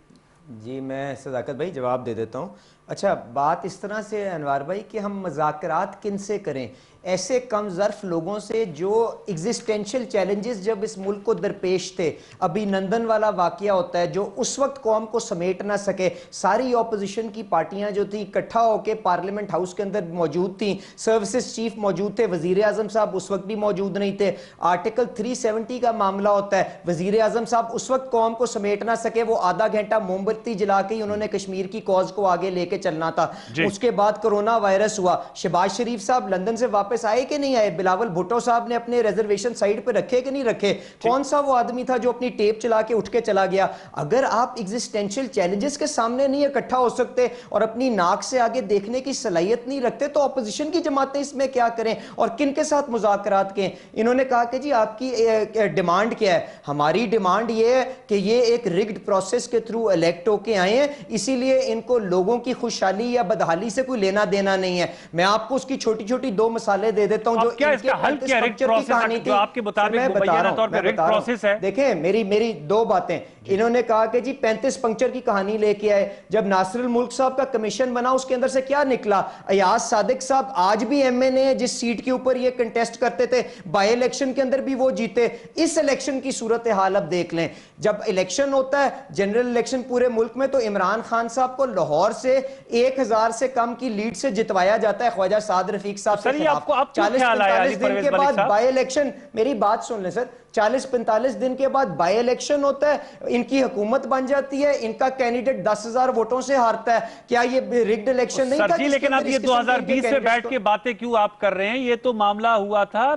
جی میں صداقت بھائی جواب دے دیتا ہوں. اچھا، بات اس طرح سے انوار بھائی کہ ہم مذاکرات کن سے کریں؟ ایسے کم ظرف لوگوں سے جو ایگزسٹینشل چیلنجز جب اس ملک کو درپیش تھے. ابھی نندن والا واقعہ ہوتا ہے جو اس وقت قوم کو سمیٹ نہ سکے. ساری اپوزیشن کی پارٹیاں جو تھیں اکٹھا ہو کے پارلیمنٹ ہاؤس کے اندر موجود تھیں. سروسز چیف موجود تھے، وزیر اعظم صاحب اس وقت بھی موجود نہیں تھے. آرٹیکل 370 کا معاملہ ہوتا ہے، وزیر اعظم صاحب اس وقت قوم کو سمیٹ نہ سکے، وہ آدھا گھنٹہ موم بتی جلا کے انہوں نے کشمیر کی کاز کو آگے لے کے چلنا تھا. اس کے بعد کرونا وائرس ہوا. شہباز شریف صاحب لندن سے واپس آئے کہ نہیں آئے؟ بلاول بھٹو صاحب نے اپنے ریزرویشن سائٹ پہ رکھے کہ نہیں رکھے؟ کون سا وہ آدمی تھا جو اپنی ٹیپ چلا کے اٹھ کے چلا گیا؟ اگر آپ ایگزسٹینشل چیلنجز کے سامنے نہیں اکٹھا ہو سکتے اور اپنی ناک سے آگے دیکھنے کی صلاحیت نہیں رکھتے تو اپوزیشن کی جماعتیں اس میں کیا کریں اور کن کے ساتھ مذاکرات کے؟ انہوں نے کہا کہ جی آپ کی ڈیمانڈ کیا ہے؟ ہماری ڈیمانڈ یہ ہے کہ یہ ایک رگڈ پروسیس کے تھرو الیکٹ ہو کے آئے ہیں، اسی لیے ان کو لوگوں کی خوشحالی یا بدحالی سے کوئی لینا دینا نہیں ہے. میں آپ کو اس کی چھوٹی چھوٹی 2 مثالیں دے دیتا ہوں جو کیا اس کا حل کیا رگڈ پروسیس جو آپ کے مطابق مبینہ طور پہ رگڈ پروسیس ہے؟ دیکھیں میری 2 باتیں. انہوں نے کہا کہ جی 35 پنکچر کی کہانی لے کے آئے. جب ناصر الملک صاحب کا کمیشن بنا اس کے اندر سے کیا نکلا؟ ایاز صادق صاحب آج بھی ایم این اے جس سیٹ کے اوپر یہ کنٹیسٹ کرتے تھے، بائی الیکشن کے اندر بھی وہ جیتے. اس الیکشن کی صورتحال اب دیکھ لیں. جب الیکشن ہوتا ہے جنرل الیکشن پورے ملک میں، تو عمران خان صاحب کو لاہور سے 1000 سے کم کی لیڈ سے جتوایا جاتا ہے خواجہ سعد رفیق صاحب سے. 40-45 دن کے بعد بائی الیکشن، میری بات سن لیں سر، 40-45 دن کے بعد بائی الیکشن ہوتا ہے، ان کی حکومت بن جاتی ہے، ان کا کینڈیڈیٹ 10,000 ووٹوں سے ہارتا ہے. کیا یہ رگڈ الیکشن نہیں تھا؟ لیکن اب یہ 2020 میں بیٹھ کے باتیں کیوں آپ کر رہے ہیں؟ یہ تو معاملہ ہوا تھا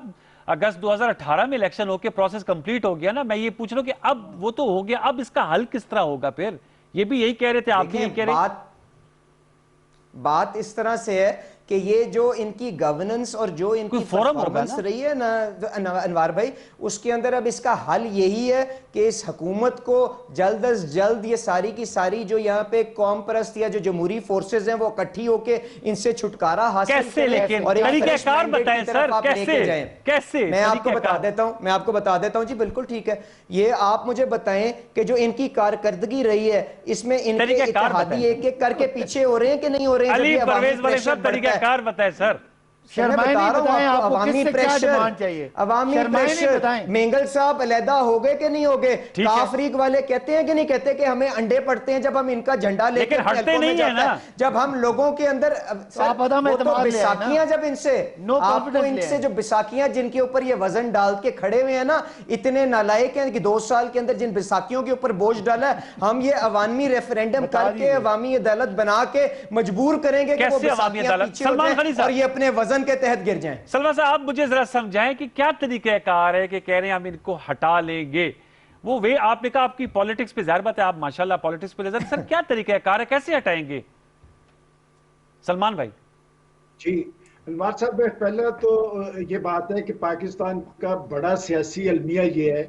اگست 2018 میں الیکشن ہو کے پروسیس کمپلیٹ ہو گیا نا. میں یہ پوچھ رہا ہوں کہ اب وہ تو ہو گیا، اب اس کا حل کس طرح ہوگا؟ پھر یہ بھی یہی کہہ رہے تھے، آپ بھی یہی کہہ رہے ہیں. بات اس طرح سے ہے کہ یہ جو ان کی گورننس اور جو ان کی پرفارمنس رہی ہے نا انوار بھائی، اس کے اندر اب اس کا حل یہی ہے کہ اس حکومت کو جلد از جلد یہ ساری کی ساری جو یہاں پہ قوم پرست یا جو جمہوری فورسز ہیں وہ اکٹھی ہو کے ان سے چھٹکارا حاصل کیسے؟ لیکن طریقہ کار بتائیں سر، کیسے؟ میں آپ کو بتا دیتا ہوں جی بالکل ٹھیک ہے. یہ آپ مجھے بتائیں کہ جو ان کی کارکردگی رہی ہے اس میں ان کے اتحادی ایک ایک کر کے پیچھے ہو رہے ہیں کہ نہیں ہو رہے ہیں؟ علی پرویز بڑے صاحب طریقہ کار بتائیں سر. عوامی پریشر، مینگل صاحب علیحدہ ہو گئے کہ نہیں ہو گئے؟ کافریق والے کہتے ہیں کہ نہیں کہتے کہ ہمیں انڈے پڑتے ہیں جب ہم ان کا جھنڈا لے کے ہٹتے نہیں ہیں نا. جب ہم لوگوں کے اندر بساکیاں جب ان سے آپ کو ان سے جو بساکیاں جن کے اوپر یہ وزن ڈال کے کھڑے ہوئے ہیں نا، اتنے نالائق ہیں کہ 2 سال کے اندر جن بساکیوں کے اوپر بوجھ ڈالا ہے، ہم یہ عوامی ریفرینڈم کر کے عوامی عدالت بنا کے مجبور کریں گے کہ وہ بساکیاں پیچھے ہو جائیں اور یہ اپنے وزن کے تحت گر جائیں. سلمان صاحب آپ مجھے ذرا سمجھائیں کہ کیا طریقہ کار ہے کہ کہہ رہے ہیں ہم ان کو ہٹا لیں گے؟ وہ آپ نے کہا آپ کی پالیٹکس پہ ظاہر بات ہے، آپ ماشاءاللہ پالیٹکس پہ نظر. سر کیا طریقہ کار ہے، کیسے ہٹائیں گے سلمان بھائی؟ جی انوار صاحب، پہلا تو یہ بات ہے کہ پاکستان کا بڑا سیاسی المیہ یہ ہے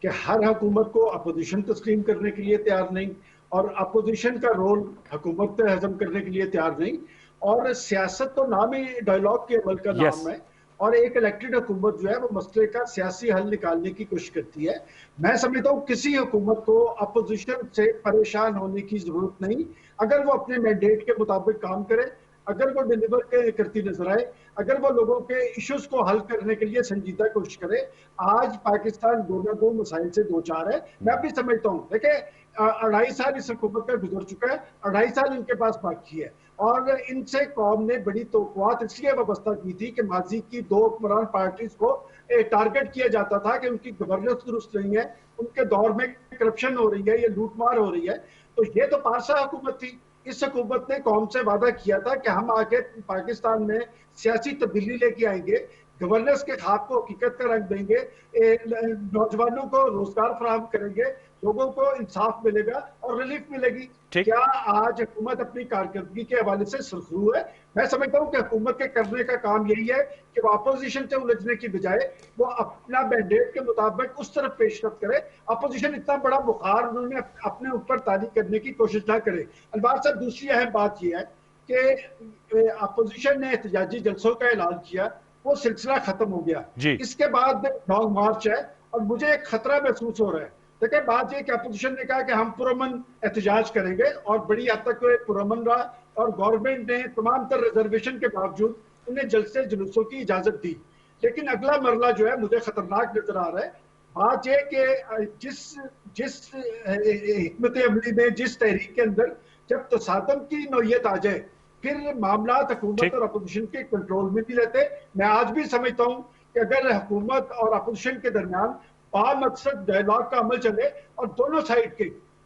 کہ ہر حکومت کو اپوزیشن تسلیم کرنے کے لیے تیار نہیں، اور اپوزیشن کا رول حکومت پہ ہضم کرنے کے لیے تیار نہیں. اور سیاست تو نام ہی ڈائیلاگ کے عمل کا نام ہے. اور ایک الیکٹڈ حکومت جو ہے وہ مسئلے کا سیاسی حل نکالنے کی کوشش کرتی ہے. میں سمجھتا ہوں کسی حکومت کو اپوزیشن سے پریشان ہونے کی ضرورت نہیں. اگر وہ اپنے مینڈیٹ کے مطابق کام کرے, اگر وہ ڈیلیور کرتی نظر آئے, اگر وہ لوگوں کے ایشوز کو حل کرنے کے لیے سنجیدہ کوشش کرے. آج پاکستان دو مسائل سے دو چار ہے. میں بھی سمجھتا ہوں, دیکھیں 2.5 سال اس حکومت کا گزر چکا ہے, 2.5 سال ان کے پاس باقی ہے, اور ان سے قوم نے بڑی توقعات اس لیے وابستہ کی تھی کہ ماضی کی 2 حکمران پارٹیز کو ٹارگٹ کیا جاتا تھا کہ ان کی گورننس درست نہیں ہے, ان کے دور میں کرپشن ہو رہی ہے, یہ لوٹ مار ہو رہی ہے. تو یہ تو پارسا حکومت تھی. اس حکومت نے قوم سے وعدہ کیا تھا کہ ہم آگے پاکستان میں سیاسی تبدیلی لے کے آئیں گے, گورننس کے خواب کو حقیقت کا رنگ دیں گے, نوجوانوں کو روزگار فراہم کریں گے, لوگوں کو انصاف ملے گا اور ریلیف ملے گی. کیا آج حکومت اپنی کارکردگی کے حوالے سے سرخرو ہے؟ میں سمجھتا ہوں کہ حکومت کے کرنے کا کام یہی ہے کہ وہ اپوزیشن سے الجھنے کی بجائے وہ اپنا مینڈیٹ کے مطابق اس طرف پیش رفت کرے. اپوزیشن اتنا بڑا بخار انہوں نے اپنے اوپر طاری کرنے کی کوشش نہ کرے. انوار صاحب, دوسری اہم بات یہ ہے کہ اپوزیشن نے احتجاجی جلسوں کا اعلان کیا, وہ سلسلہ ختم ہو گیا. اس کے بعد لانگ مارچ ہے اور مجھے ایک خطرہ محسوس ہو رہا ہے. دیکھیں بات یہ کہ اپوزیشن نے کہا کہ ہم پرامن احتجاج کریں گے, اور بڑی حد تک پرامن رہا, اور گورنمنٹ نے تمام تر ریزرویشن کے باوجود انہیں جلسے جلوسوں کی اجازت دی. لیکن اگلا مرحلہ جو ہے مجھے خطرناک نظر آ رہا ہے. بات یہ کہ جس حکمت عملی میں, جس تحریک کے اندر جب تصادم کی نوعیت آ جائے, پھر معاملات حکومت اور اپوزیشن کے کنٹرول میں بھی رہتے. میں آج بھی سمجھتا ہوں کہ اگر حکومت اور اپوزیشن کے درمیان مقصد ڈائیلاگ کا عمل چلے, اور دونوں سائیڈ کے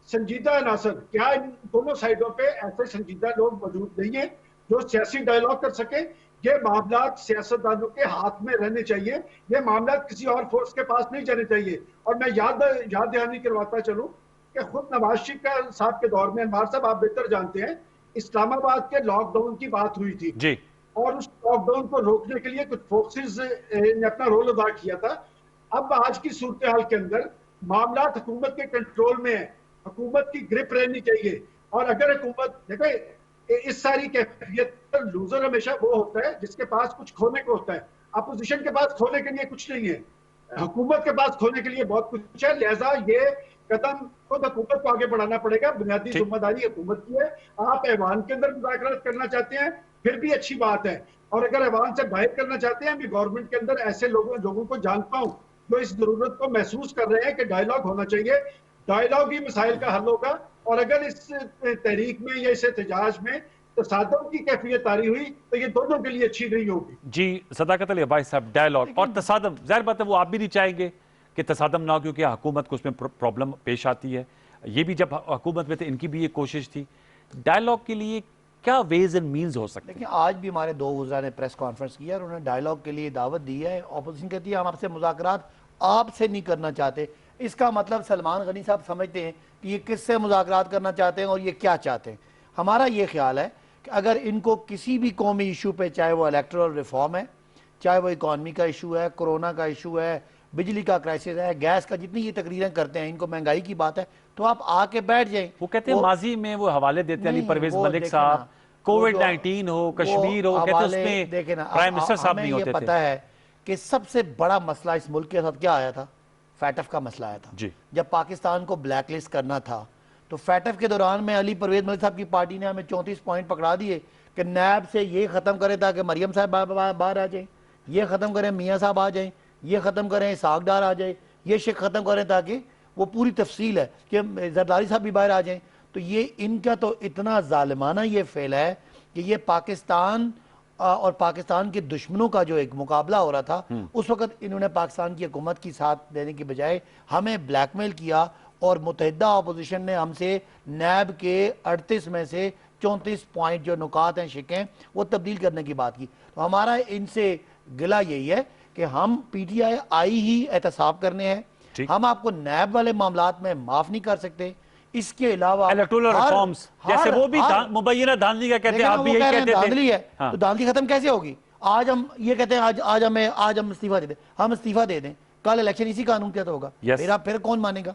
سنجیدہ عناصر, کیا ان دونوں سائیڈوں پہ ایسے سنجیدہ لوگ موجود نہیں ہیں جو سیاسی ڈائیلاگ کر سکیں؟ یہ معاملات سیاستدانوں کے ہاتھ میں رہنے چاہیے, یہ معاملات کسی اور فورس کے پاس نہیں جانے چاہیے. اور میں یاد دہانی کرواتا چلوں کہ خود نواز شریف صاحب کے دور میں, انوار صاحب آپ بہتر جانتے ہیں, اسلام آباد کے لاک ڈاؤن کی بات ہوئی تھی, اور اس لاک ڈاؤن کو روکنے کے لیے کچھ فورسز نے اپنا رول ادا کیا تھا. اب آج کی صورتحال کے اندر معاملات حکومت کے کنٹرول میں ہیں, حکومت کی گرپ رہنی چاہیے. اور اگر حکومت, دیکھیں اس ساری کیفیت پر لوزر ہمیشہ وہ ہوتا ہے جس کے پاس کچھ کھونے کو ہوتا ہے. اپوزیشن کے پاس کھونے کے لیے کچھ نہیں ہے, حکومت کے پاس کھونے کے لیے بہت کچھ ہے. لہٰذا یہ قدم خود حکومت کو آگے بڑھانا پڑے گا. بنیادی ذمہ داری حکومت کی ہے. آپ ایوان کے اندر مذاکرات کرنا چاہتے ہیں پھر بھی اچھی بات ہے, اور اگر ایوان سے باہر کرنا چاہتے ہیں, میں گورنمنٹ کے اندر ایسے لوگوں کو جانتا ہوں جو اس ضرورت کو محسوس کر رہے ہیں کہ ڈائیلاگ ہونا چاہیے. ڈائیلاگ ہی مسائل کا حل ہوگا. اور اگر اس تحریک میں یا اس احتجاج میں تصادم کی کیفیت آ رہی ہوئی تو یہ دونوں کے لیے اچھی نہیں ہوگی. جی صداقت علی عباس صاحب, ڈائیلاگ اور تصادم, ظاہر بات ہے وہ آپ بھی نہیں چاہیں گے کہ تصادم نہ ہو, کیونکہ حکومت کو اس میں پرابلم پیش آتی ہے. یہ بھی جب حکومت میں تھے ان کی بھی یہ کوشش تھی. ڈائیلاگ کے لیے کیا ویز اینڈ مینز ہو سکتے ہیں؟ لیکن آج بھی ہمارے 2 وزراء نے پریس کانفرنس کیا اور انہوں نے ڈائیلاگ کے لیے دعوت دی ہے. اپوزیشن کہتی ہے ہم آپ سے مذاکرات آپ سے نہیں کرنا چاہتے. اس کا مطلب سلمان غنی صاحب سمجھتے ہیں کہ یہ کس سے مذاکرات کرنا چاہتے ہیں اور یہ کیا چاہتے ہیں. ہمارا یہ خیال ہے کہ اگر ان کو کسی بھی قومی ایشو پہ, چاہے وہ الیکٹرل ریفارم ہے, چاہے وہ اکانومی کا ایشو ہے, کرونا کا ایشو ہے, بجلی کا کرائسس ہے, گیس کا, جتنی یہ تقریریں کرتے ہیں, ان کو مہنگائی کی بات ہے, تو آپ آ کے بیٹھ جائیں. وہ کہتے ہیں ماضی میں وہ حوالے دیتے ہیں علی پرویز ملک صاحب, کووڈ-19 ہو, کشمیر ہو, کہتے ہیں اس میں پرائم منسٹر صاحب نہیں ہوتے تھے. ہمیں یہ پتا ہے کہ سب سے بڑا مسئلہ اس ملک کے ساتھ کیا آیا تھا؟ فیٹف کا مسئلہ آیا تھا. جب پاکستان کو بلیک لسٹ کرنا تھا تو فیٹف کے دوران میں علی پرویز ملک صاحب کی پارٹی نے ہمیں 34 پوائنٹ پکڑا دیے کہ نیب سے یہ ختم کرے تاکہ مریم صاحب باہر آ جائیں, یہ ختم کریں میاں صاحب آ جائیں, یہ ختم کریں اسحاق ڈار آ جائیں, یہ شک ختم کریں تاکہ وہ پوری تفصیل ہے کہ زرداری صاحب بھی باہر آ جائیں. تو یہ ان کا تو اتنا ظالمانہ یہ فعل ہے کہ یہ پاکستان اور پاکستان کے دشمنوں کا جو ایک مقابلہ ہو رہا تھا, اس وقت انہوں نے پاکستان کی حکومت کی ساتھ دینے کی بجائے ہمیں بلیک میل کیا, اور متحدہ اپوزیشن نے ہم سے نیب کے 38 میں سے 34 پوائنٹ جو نکات ہیں, شکیں, وہ تبدیل کرنے کی بات کی. تو ہمارا ان سے گلہ یہی ہے کہ ہم پی ٹی آئی ہی احتساب کرنے ہیں. ہم آپ کو نیب والے معاملات میں معاف نہیں کر سکتے. اس کے علاوہ الیکٹورل ریفارمز جیسے وہ بھی مبینہ دھاندلی کا کہتے ہیں, آپ بھی یہی کہتے تھے. دھاندلی ہے تو دھاندلی ختم کیسے ہوگی؟ آج ہم یہ کہتے ہیں آج ہم استعفیٰ دے دیں, ہم استعفیٰ دے دیں, کل الیکشن اسی قانون کے تحت ہوگا, پھر کون مانے گا؟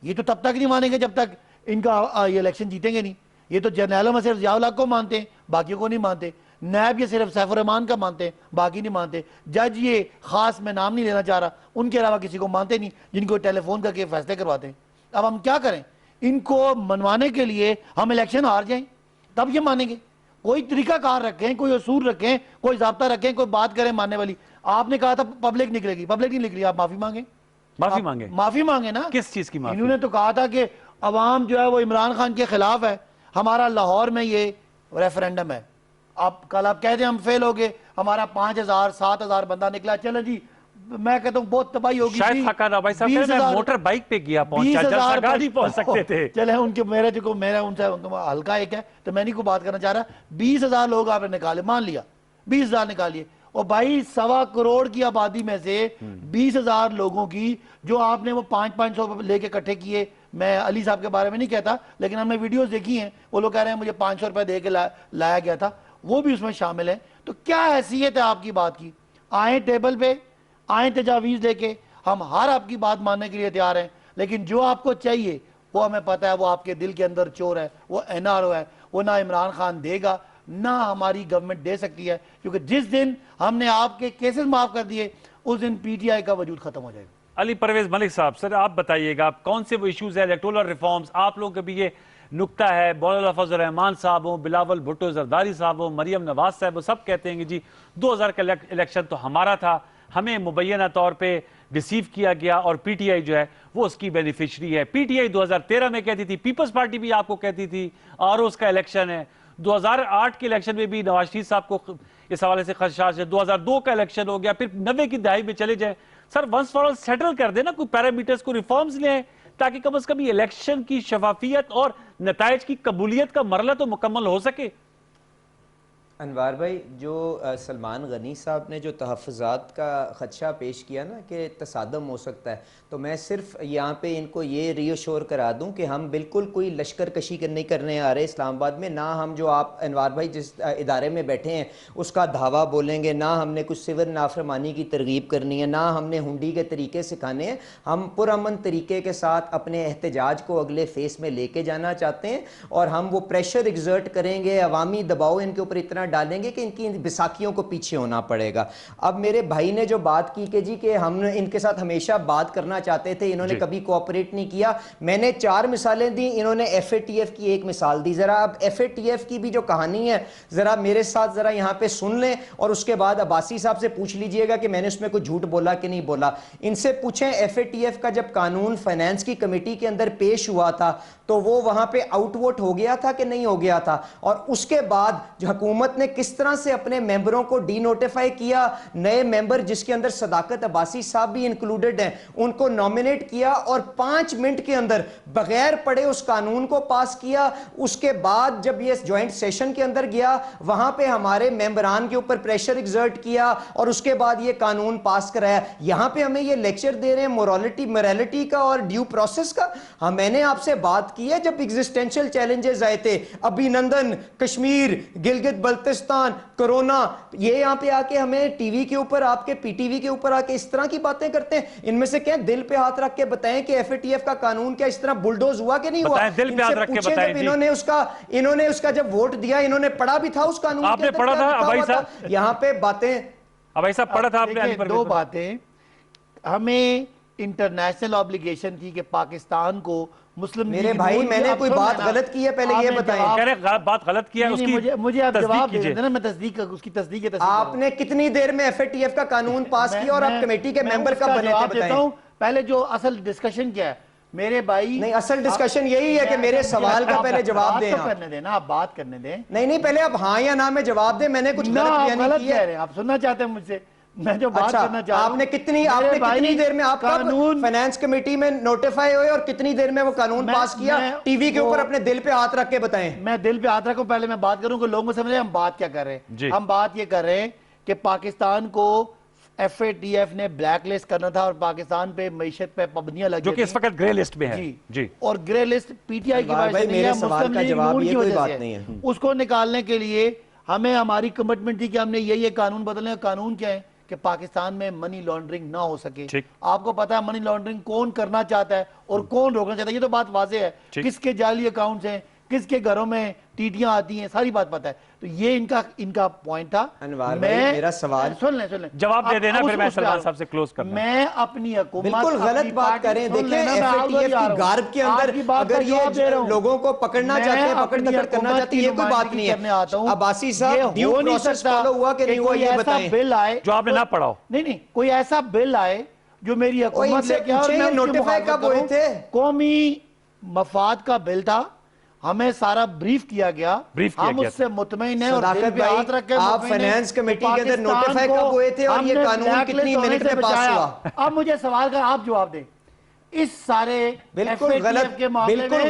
یہ تو تب تک نہیں مانیں گے جب تک ان کا یہ الیکشن جیتیں گے نہیں. یہ تو جرنیلوں میں سے ضیاء الحق کو مانتے ہیں, باقیوں کو نہیں مانتے. نیب یہ صرف سیف الرحمان کا مانتے ہیں, باقی نہیں مانتے. جج یہ خاص میں نام نہیں لینا چاہ رہا, ان کے علاوہ کسی کو مانتے نہیں, جن کو ٹیلی فون کر کے فیصلے کرواتے ہیں. اب ہم کیا کریں؟ ان کو منوانے کے لیے ہم الیکشن ہار جائیں تب یہ مانیں گے. کوئی طریقہ کار رکھیں, کوئی اصول رکھیں, کوئی ضابطہ رکھیں, کوئی بات کریں ماننے والی. آپ نے کہا تھا پبلک نکلے گی, پبلک نہیں نکلی, آپ معافی مانگیں. معافی مانگیں نا. کس چیز کی معافی؟ انہوں نے تو کہا تھا کہ عوام جو ہے وہ عمران خان کے خلاف ہے, ہمارا لاہور میں یہ ریفرینڈم ہے. کل آپ کہہ دیں ہم فیل ہو گئے, ہمارا 5,000 7,000 بندہ نکلا, چلو جی میں کہتا ہوں بہت تباہی ہوگی. شاید حقان بھائی صاحب کہہ رہے ہیں موٹر بائک پہ گیا پہنچا, جلسہ گاہ نہیں پہنچ سکتے تھے. چلے ان کے میرا ان سے ہلکا ایک ہے تو میں نہیں کوئی بات کرنا چاہ رہا. 20,000 لوگ آپ نے نکالے, مان لیا 20,000 نکالیے, اور بھائی 1.25 کروڑ کی آبادی میں سے 20,000 لوگوں کی جو آپ نے وہ 500 لے کے اکٹھے کیے. میں علی صاحب کے بارے میں نہیں کہتا, لیکن ہم نے ویڈیوز دیکھی ہیں, وہ لوگ کہہ رہے ہیں مجھے 500 روپے دے کے لایا گیا تھا, وہ بھی اس میں شامل ہیں. تو کیا حیثیت ہے آپ کی بات کی؟ آئیں ٹیبل پہ, آئیں تجاویز لے کے, ہم ہر آپ کی بات ماننے کے لیے تیار ہیں, لیکن جو آپ کو چاہیے وہ ہمیں پتہ ہے وہ آپ کے دل کے اندر چور ہے, وہ NRO ہے, وہ نہ عمران خان دے گا نہ ہماری گورنمنٹ دے سکتی ہے, کیونکہ جس دن ہم نے آپ کے کیسز معاف کر دیے اس دن PTI کا وجود ختم ہو جائے گا. علی پرویز ملک صاحب, سر آپ بتائیے گا کون سے وہ ایشوز ہیں, الیکٹورل ریفارمز, آپ لوگوں کے بھی یہ نکتہ ہے, مولانا فضل الرحمان صاحب ہوں, بلاول بھٹو زرداری صاحب ہوں, مریم نواز صاحب, وہ سب کہتے ہیں کہ جی 2000 کا الیکشن تو ہمارا تھا, ہمیں مبینہ طور پہ ڈیسیو کیا گیا, اور PTI جو ہے وہ اس کی بینیفیشری ہے. PTI 2013 میں کہتی تھی, پیپلز پارٹی بھی آپ کو کہتی تھی ROs کا الیکشن ہے. 2008 کے الیکشن میں بھی نواز شریف صاحب کو اس حوالے سے خدشات ہے. 2002 کا الیکشن ہو گیا, پھر 90 کی دہائی میں چلے جائیں. سر ونس فار آل سیٹل کر دیں نا, کوئی پیرامیٹرز کو ریفارمز لیں, تاکہ کم از کم یہ الیکشن کی شفافیت اور نتائج کی قبولیت کا مرحلہ تو مکمل ہو سکے. انوار بھائی, جو سلمان غنی صاحب نے جو تحفظات کا خدشہ پیش کیا نا کہ تصادم ہو سکتا ہے, تو میں صرف یہاں پہ ان کو یہ ری ایشور کرا دوں کہ ہم بالکل کوئی لشکر کشی نہیں کرنے آ رہے اسلام آباد میں. نہ ہم جو آپ انوار بھائی جس ادارے میں بیٹھے ہیں اس کا دھاوا بولیں گے, نہ ہم نے کچھ سول نافرمانی کی ترغیب کرنی ہے, نہ ہم نے ہنڈی کے طریقے سکھانے ہیں. ہم پرامن طریقے کے ساتھ اپنے احتجاج کو اگلے فیس میں لے کے جانا چاہتے ہیں, اور ہم وہ پریشر ایگزرٹ کریں گے, عوامی دباؤ ان کے اوپر اتنا ڈالیں گے کہ ان کی بیساکھیوں کو پیچھے ہونا پڑے گا. اب میرے بھائی نے جو بات کی کہ جی کہ ہم ان کے ساتھ ہمیشہ بات کرنا چاہتے تھے, انہوں نے کبھی کوآپریٹ نہیں کیا, میں نے 4 مثالیں دی, انہوں نے FATF کی ایک مثال دی. ذرا اب FATF کی بھی جو کہانی ہے ذرا میرے ساتھ ذرا یہاں پہ سن لیں, اور اس کے بعد عباسی صاحب سے پوچھ لیجئے گا کہ میں نے اس میں کوئی جھوٹ بولا کہ نہیں بولا. ان سے پوچھیں FATF کا جب قانون فائنانس کی کمیٹی کے اندر پیش ہوا تھا تو وہ وہاں پہ آؤٹ ووٹ ہو گیا تھا کہ نہیں ہو گیا تھا, اور اس کے بعد جو حکومت نے کس طرح سے اپنے ممبروں کو ڈی نوٹیفائی کیا, نئے ممبر جس کے اندر صداقت عباسی صاحب بھی انکلوڈڈ ہیں, ان کو نومینیٹ کیا, اور 5 منٹ کے اندر بغیر پڑھے اس قانون کو پاس کیا. اس کے بعد جب یہ جوائنٹ سیشن کے اندر گیا وہاں پہ ہمارے ممبران کے اوپر پریشر ایگزرٹ کیا, اور اس کے بعد یہ قانون پاس کرایا. یہاں پہ ہمیں یہ لیکچر دے رہے ہیں موریلٹی کا اور ڈیو پروسیس کا. ہاں میں نے آپ سے بات کی ہے جب ایگزسٹینشل چیلنجز آئے تھے, ابھی نندن, کشمیر, گلگت بلتستان, کرونا, یہ یہاں پہ آ کے ہمیں ٹی وی کے اوپر, آپ کے PTV کے اوپر آ کے اس طرح کی باتیں کرتے ہیں. ان میں سے کہیں دل پہ ہاتھ رکھ کے بتائیں کہ FATF کا قانون کیا اس طرح بلڈوز ہوا کہ نہیں ہوا؟ دل پہ ہاتھ رکھ کے بتائیں. انہوں نے اس کا جب ووٹ دیا, انہوں نے پڑھا بھی تھا اس قانون کے آپ نے پڑھا تھا ابائی صاحب, یہاں پہ باتیں ابائی صاحب پڑھا تھا آپ نے. 2 باتیں, ہمیں انٹرنیشنل آبلیگیشن تھی کہ پاکستان کو مسلم میرے بھائی میں نے کوئی بات غلط کی ہے پہلے یہ بتائیں. کہہ رہے بات غلط کیا ہے, اس کی مجھے آپ جواب دے دینا, میں تصدیق اس کی تصدیق آپ نے کتنی دیر میں FATF کا قانون پاس کیا اور آپ کمیٹی کے ممبر کا بنے تھے بتائیں. پہلے جو اصل ڈسکشن کیا ہے میرے بھائی, نہیں اصل ڈسکشن یہی ہے کہ میرے سوال کا پہلے جواب دیں. کرنے دیں نا, آپ بات کرنے دیں. نہیں پہلے آپ ہاں یا نہ میں جواب دیں. میں نے کچھ غلط کہہ رہے ہیں, آپ سننا چاہتے ہیں مجھ سے, میں جو بات کرنا چاہتا ہوں. آپ نے کتنی دیر میں آپ قانون فائنانس کمیٹی میں نوٹیفائی ہوئے اور کتنی دیر میں وہ قانون پاس کیا؟ ٹی وی کے اوپر اپنے دل پہ ہاتھ رکھ کے بتائیں. میں دل پہ ہاتھ رکھوں, پہلے میں بات کروں کہ لوگوں کو سمجھے ہم بات کیا کر رہے ہیں. ہم بات یہ کر رہے ہیں کہ پاکستان کو FATF نے بلیک لسٹ کرنا تھا, اور پاکستان پہ معیشت پہ پابندیاں لگ جو کہ اس وقت گرے لسٹ میں ہے. جی, اور گرے لسٹ PTI کی وجہ سے نہیں ہے, مسلم لیگ نون کی وجہ سے ہے. اس کو نکالنے کے لیے ہمیں ہماری کمٹمنٹ تھی کہ ہم نے یہ قانون بدلنے. قانون کیا ہے کہ پاکستان میں منی لانڈرنگ نہ ہو سکے. آپ کو پتا ہے منی لانڈرنگ کون کرنا چاہتا ہے اور کون روکنا چاہتا ہے, یہ تو بات واضح ہے. کس کے جعلی اکاؤنٹس ہیں, کس کے گھروں میں ٹیٹیاں آتی ہیں، ساری بات پتہ ہے. تو یہ ان کا پوائنٹ تھا. انوار بھائی میرا سوال سن لیں جواب دے دینا، پھر میں سلمان صاحب سے کلوز کرنا. میں اپنی حکومت بالکل غلط بات کریں. دیکھیں ایف اے ٹی ایف کی غارب کے اندر اگر یہ لوگوں کو پکڑنا چاہتے ہیں، پکڑ دکڑ کرنا چاہتے ہیں، یہ کوئی بات نہیں ہے. عباسی صاحب ڈیو پروسیس فالو ہوا کہ نہیں ہوا یہ بتائیں. بل آئے جو آپ نے نہ پڑھا ہو. نہیں کوئی ایسا بل آئے جو میری حکومت لے کے آئے اور میں نوٹیفائی کب ہوئے تھے؟ قومی مفاد کا بل تھا، ہمیں سارا بریف کیا گیا، ہم اس سے مطمئن ہیں. اور دل پہ ہاتھ رکھ کے آپ فائنانس کمیٹی کے اندر نوٹیفائی کب ہوئے تھے اور یہ قانون کتنی منٹ میں پاس ہوا؟ اب مجھے سوال کا آپ جواب دیں. اس سارے بالکل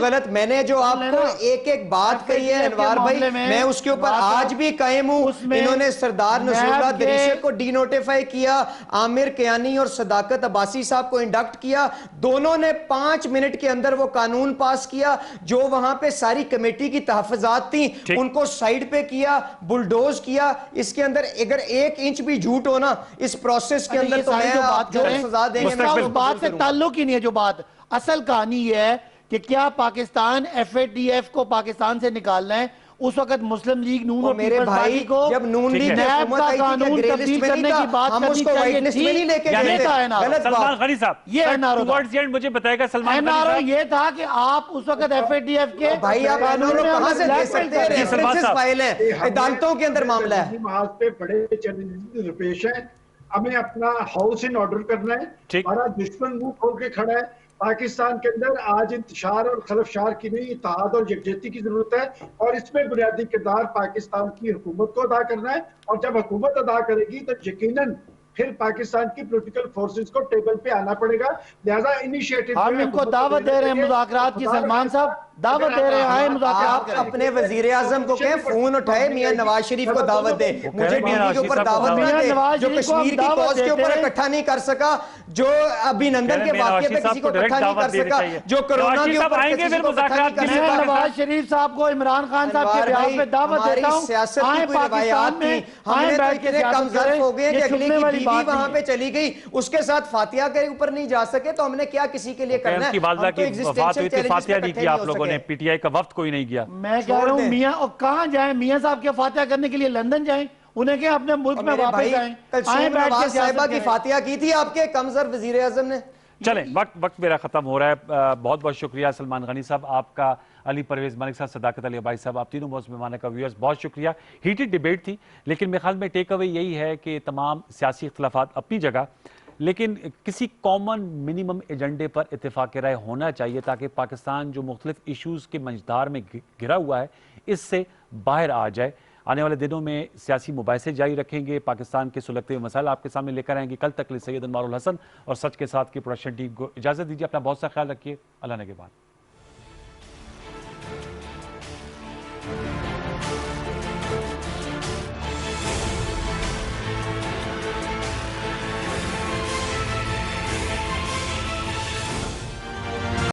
غلط. میں نے جو آپ کو ایک ایک بات کہی ہے انوار بھائی، میں اس کے اوپر آج بھی قائم ہوں. انہوں نے سردار نصر اللہ دریشے کو ڈی نوٹیفائی کیا، عامر کیانی اور صداقت عباسی صاحب کو انڈکٹ کیا. دونوں نے 5 منٹ کے اندر وہ قانون پاس کیا. جو وہاں پہ ساری کمیٹی کی تحفظات تھیں ان کو سائیڈ پہ کیا، بلڈوز کیا. اس کے اندر اگر 1 انچ بھی جھوٹ ہونا اس پروسیس کے اندر تو میں آپ جو سزا دیں گے. اس بات سے تعلق ہی نہیں ہے. جو بات اصل کہانی یہ ہے کہ کیا Pakistan F A T F کو پاکستان سے نکالنا ہے. اس وقت مسلم لیگ نون اور پیپلز پارٹی کو جب نون لیگ نیب کا قانون تبدیل کرنے کی بات کرنی چاہیے تھی. سلمان غنی صاحب یہ این آر او تھا. مجھے بتائے گا سلمان این آر او یہ تھا کہ آپ اس وقت ایف اے ٹی ایف کے بھائی آپ قانون کہاں سے دے سکتے ہیں؟ ریفرنسز فائل ہیں، عدالتوں کے اندر معاملہ ہے. محاذ پہ بڑے چیلنجز درپیش ہیں. ہمیں اپنا ہاؤس ان آرڈر کرنا ہے. ہمارا دشمن منہ کھول کے کھڑا ہے. پاکستان کے اندر آج انتشار اور خلفشار کی نہیں، اتحاد اور یکجہتی کی ضرورت ہے. اور اس میں بنیادی کردار پاکستان کی حکومت کو ادا کرنا ہے. اور جب حکومت ادا کرے گی تو یقیناً پھر پاکستان کی پولیٹیکل فورسز کو ٹیبل پہ آنا پڑے گا. لہذا انیشیٹو ہم ان کو دعوت دے رہے ہیں مذاکرات کی. سلمان صاحب دعوت دے رہے ہیں مذاکرات آپ اپنے وزیر اعظم کو کہیں فون اٹھائے میاں نواز شریف کو دعوت دے. مجھے ٹی وی کے اوپر دعوت نہ دے. جو کشمیر کی کوز کے اوپر اکٹھا نہیں کر سکا، جو ابھی نندن کے واقعے پہ کسی کو اکٹھا نہیں کر سکا، جو کرونا کے اوپر کسی کو اکٹھا نہیں کر سکا. نواز شریف صاحب کو عمران خان صاحب کے بیان پہ دعوت دیتا ہوں. سیاست کی کوئی روایات تھی، ہم نے تو اتنے کمزور ہو گئے کہ اگلے کی بیوی وہاں پہ چلی گئی، اس کے ساتھ فاتحہ کے اوپر نہیں جا سکے تو ہم نے کیا کسی کے لیے کرنا ہے؟ کی والدہ کی وفات ہوئی تھی، فاتحہ نہیں کیا آپ لوگوں نے، پی ٹی آئی کا وفد کوئی نہیں گیا. میں کہہ رہا ہوں میاں اور کہاں جائیں؟ میاں صاحب کے فاتحہ کرنے کے لیے لندن جائیں، انہیں کہ اپنے ملک میں واپس آئیں. کلثوم نواز صاحبہ کی فاتحہ کی تھی آپ کے کمزور وزیر اعظم نے. چلیں وقت میرا ختم ہو رہا ہے. بہت بہت شکریہ سلمان غنی صاحب آپ کا، علی پرویز ملک صاحب، صداقت علی عباسی صاحب، آپ تینوں موسم مہمانوں کا. ویورز بہت شکریہ. ہیٹڈ ڈیبیٹ تھی لیکن میرے خیال میں ٹیک اوے یہی ہے کہ تمام سیاسی اختلافات اپنی جگہ، لیکن کسی کامن منیمم ایجنڈے پر اتفاق رائے ہونا چاہیے تاکہ پاکستان جو مختلف ایشوز کے منجدار میں گھرا ہوا ہے اس سے باہر آ جائے. آنے والے دنوں میں سیاسی مباحثے جاری رکھیں گے، پاکستان کے سلگتے ہوئے مسائل آپ کے سامنے لے کر آئیں گے. کل تک سید انوار الحسن اور سچ کے ساتھ کی پروڈکشن ٹیم کو اجازت دیجیے. اپنا بہت سا خیال رکھیے. اللہ نگہبان.